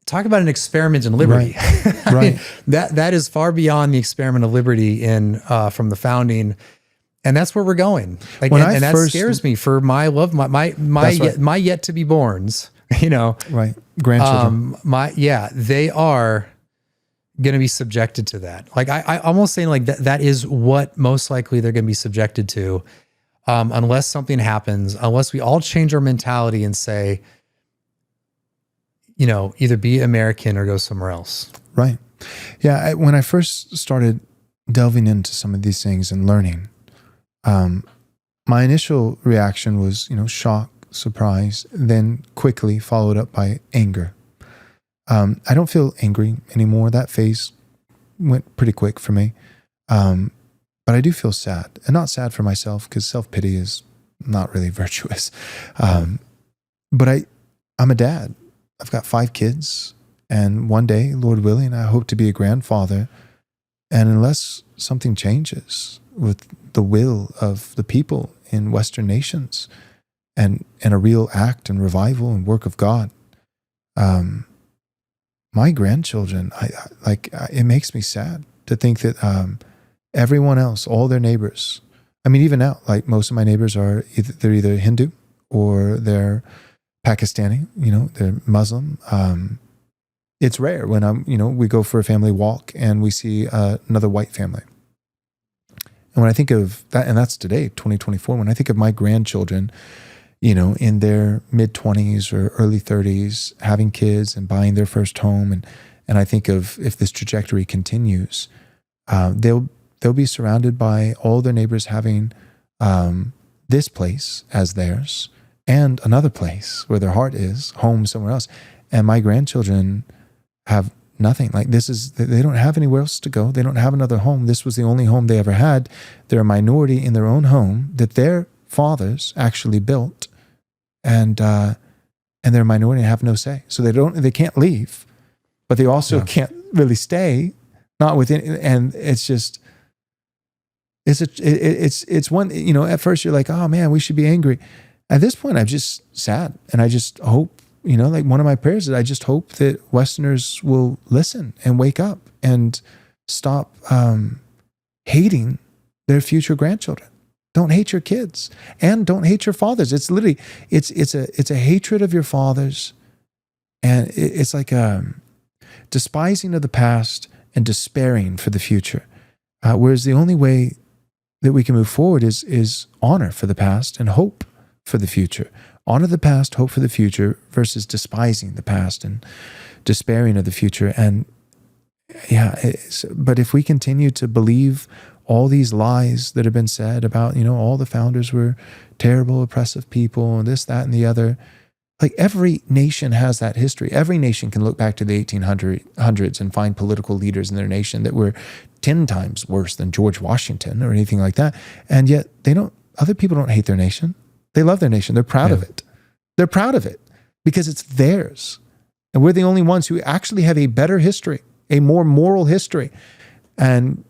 Talk about an experiment in liberty. Right. I mean, that is far beyond the experiment of liberty from the founding. And that's where we're going. That scares me for my love, my yet to be borns, Right. Grandchildren. They are going to be subjected to that. Like I almost saying like that is what most likely they're going to be subjected to, unless something happens, unless we all change our mentality and say, either be American or go somewhere else. Right. Yeah. When I first started delving into some of these things and learning, my initial reaction was, shock, surprise, then quickly followed up by anger. I don't feel angry anymore. That phase went pretty quick for me. But I do feel sad, and not sad for myself, because self-pity is not really virtuous. But I'm a dad. I've got 5 kids, and one day, Lord willing, I hope to be a grandfather. And unless something changes with the will of the people in Western nations and a real act and revival and work of God, my grandchildren, it makes me sad to think that everyone else, all their neighbors, I mean, even now, like most of my neighbors are they're either Hindu or they're Pakistani, they're Muslim. It's rare when we go for a family walk and we see another white family. And when I think of that, and that's today, 2024, when I think of my grandchildren, in their mid-20s or early 30s, having kids and buying their first home, and I think of, if this trajectory continues, they'll be surrounded by all their neighbors having this place as theirs and another place where their heart is, home somewhere else. And my grandchildren have nothing. They don't have anywhere else to go. They don't have another home. This was the only home they ever had. They're a minority in their own home that their fathers actually built, and they're a minority and have no say. So they can't leave, but they also can't really stay, not within. And it's just, it's one, at first you're like, oh man, we should be angry. At this point, I'm just sad. And I just hope, one of my prayers is I just hope that Westerners will listen and wake up and stop hating their future grandchildren. Don't hate your kids, and don't hate your fathers. It's literally, it's a hatred of your fathers, and it's like despising of the past and despairing for the future. Whereas the only way that we can move forward is honor for the past and hope for the future. Honor the past, hope for the future, versus despising the past and despairing of the future. And but if we continue to believe all these lies that have been said about, all the founders were terrible, oppressive people, and this, that, and the other, like every nation has that history. Every nation can look back to the 1800s and find political leaders in their nation that were 10 times worse than George Washington or anything like that. And yet other people don't hate their nation. They love their nation. They're proud of it. They're proud of it because it's theirs. And we're the only ones who actually have a better history, a more moral history, and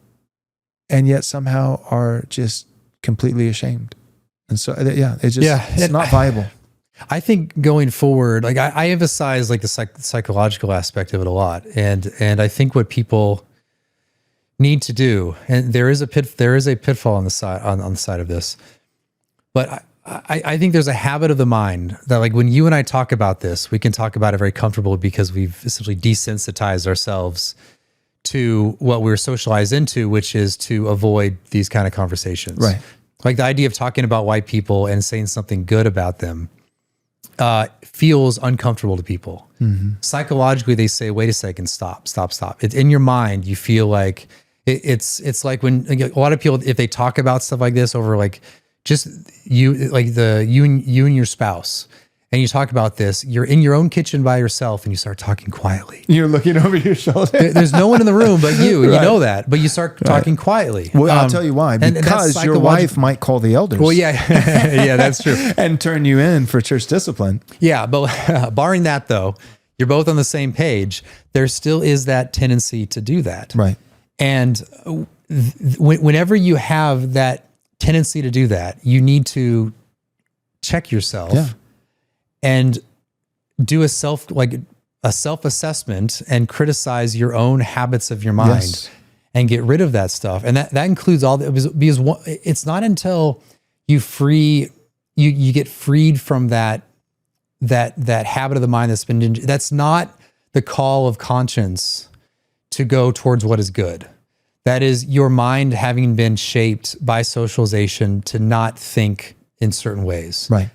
yet somehow are just completely ashamed. And so, it's not viable. I think going forward, I emphasize the psychological aspect of it a lot. And I think what people need to do, and there is a pitfall on the side of this, but I think there's a habit of the mind that when you and I talk about this, we can talk about it very comfortably because we've essentially desensitized ourselves to what we're socialized into, which is to avoid these kind of conversations. Right. Like the idea of talking about white people and saying something good about them feels uncomfortable to people. Mm-hmm. Psychologically, they say, wait a second, stop. It's in your mind. You feel like it's like when a lot of people, if they talk about stuff like this over just you and your spouse, and you talk about this, you're in your own kitchen by yourself and you start talking quietly. You're looking over your shoulder. There's no one in the room but you. Right. You know that, but you start talking quietly. Well, I'll tell you why. Because your wife might call the elders. Well, yeah, yeah, that's true. And turn you in for church discipline. Yeah, but barring that though, you're both on the same page. There still is that tendency to do that. Right. And whenever you have that tendency to do that, you need to check yourself and do a self-assessment and criticize your own habits of your mind and get rid of that stuff. And that includes all the, because it's not until you get freed from that habit of the mind that's not the call of conscience to go towards what is good. That is your mind having been shaped by socialization to not think in certain ways. Right.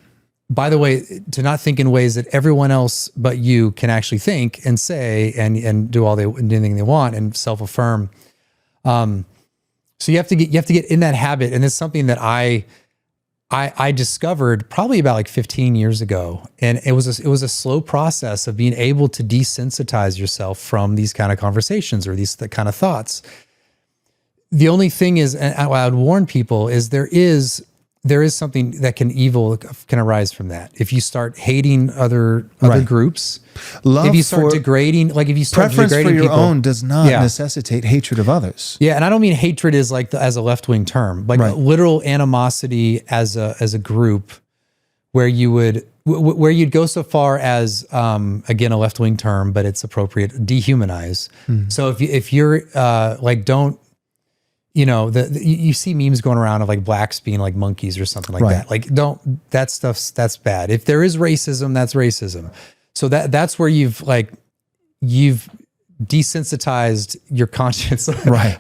By the way, to not think in ways that everyone else but you can actually think and say and do anything they want and self-affirm. So you have to get in that habit, and it's something that I I discovered probably about like 15 years ago, and it was a slow process of being able to desensitize yourself from these kind of conversations or these kind of thoughts. The only thing is, and I would warn people, is there is something that can arise from that. If you start hating other groups, if you start degrading, like if you start preference degrading for your people, own does not necessitate hatred of others. Yeah, and I don't mean hatred is like as a left-wing term, like literal animosity as a group, where you'd go so far as again, a left-wing term, but it's appropriate, dehumanize. So if you're like, don't, you know, you see memes going around of like blacks being like monkeys or something like that. Like, that's bad. If there is racism, that's racism. So that's where you've desensitized your conscience.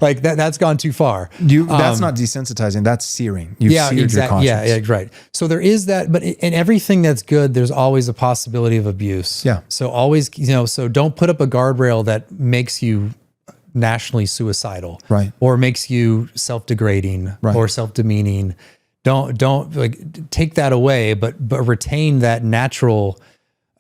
Like that's gone too far. That's not desensitizing, that's searing. You've seared your conscience. Yeah, right. So there is that, but in everything that's good, there's always a possibility of abuse. Yeah. So always, so don't put up a guardrail that makes you nationally suicidal, or makes you self-degrading, or self-demeaning. Don't like take that away, but retain that natural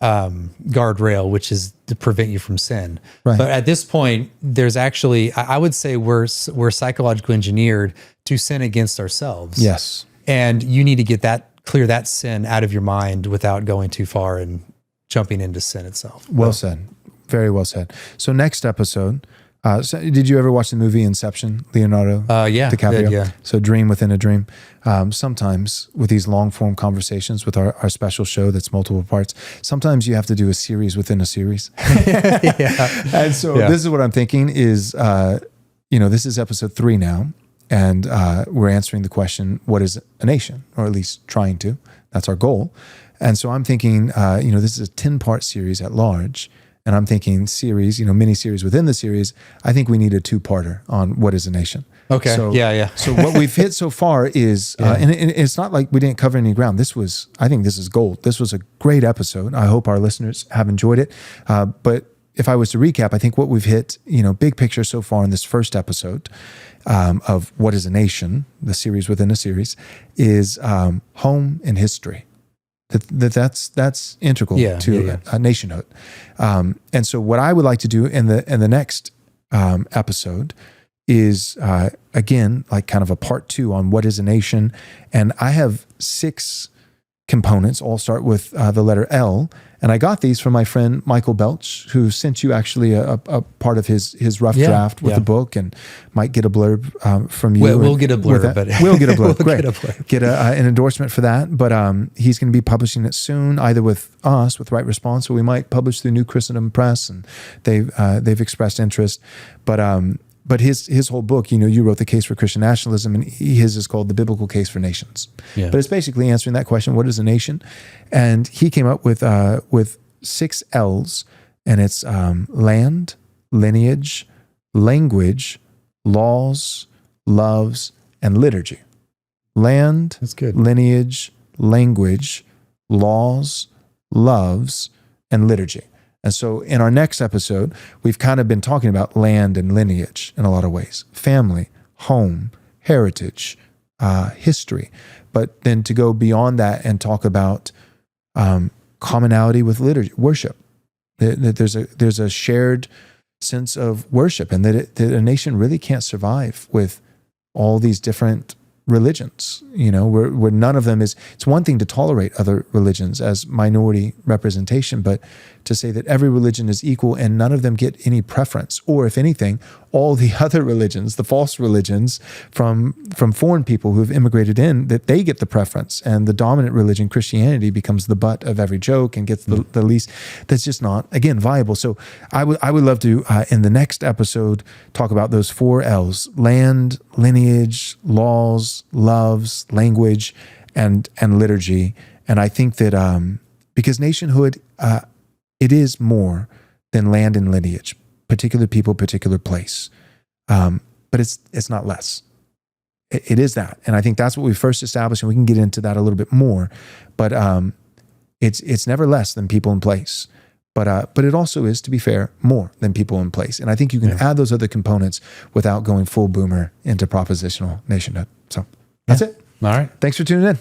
guardrail, which is to prevent you from sin. But at this point, there's actually, I would say we're psychologically engineered to sin against ourselves. Yes. And you need to clear that sin out of your mind without going too far and jumping into sin itself. Well said. Very well said. So next episode, so did you ever watch the movie Inception, Leonardo DiCaprio? Yeah. So Dream Within a Dream. Sometimes with these long form conversations with our special show that's multiple parts, sometimes you have to do a series within a series. And so this is what I'm thinking is, this is episode 3 now, and we're answering the question, what is a nation? Or at least trying to. That's our goal. And so I'm thinking, this is a 10-part series at large. And I'm thinking series, mini series within the series. I think we need a 2-parter on what is a nation. Okay. So, yeah. So what we've hit so far is, and it's not like we didn't cover any ground. I think this is gold. This was a great episode. I hope our listeners have enjoyed it. But if I was to recap, I think what we've hit, big picture so far in this first episode of What is a Nation, the series within a series, is home and history. That's integral to a nationhood. And so what I would like to do in the next episode is, again, like kind of a part 2 on what is a nation. And I have 6 components, all start with the letter L. And I got these from my friend Michael Belch, who sent you actually a part of his rough draft with the book, and might get a blurb from you. We'll get a blurb. We'll get a blurb. Great. Get a blurb. Get an endorsement for that. But he's going to be publishing it soon, either with us, with Right Response, or we might publish through New Christendom Press, and they've expressed interest. But his whole book, you wrote The Case for Christian Nationalism, and his is called The Biblical Case for Nations. Yeah. But it's basically answering that question, what is a nation? And he came up with 6 L's, and it's land, lineage, language, laws, loves, and liturgy. Land, that's good. Lineage, language, laws, loves, and liturgy. And so in our next episode, we've kind of been talking about land and lineage in a lot of ways. Family, home, heritage, history. But then to go beyond that and talk about commonality with liturgy, worship. That there's a shared sense of worship, and that a nation really can't survive with all these different religions, where none of them is. It's one thing to tolerate other religions as minority representation, but to say that every religion is equal and none of them get any preference, or if anything, all the other religions, the false religions from foreign people who've immigrated in, that they get the preference, and the dominant religion, Christianity, becomes the butt of every joke and gets the least. That's just not, again, viable. So I would love to, in the next episode, talk about those 4 L's: land, lineage, laws, loves, language, and liturgy. And I think that because nationhood, it is more than land and lineage, particular people, particular place. But it's not less. It is that. And I think that's what we first established, and we can get into that a little bit more. But it's never less than people in place. But it also is, to be fair, more than people in place. And I think you can add those other components without going full boomer into propositional nationhood. So that's it. All right. Thanks for tuning in.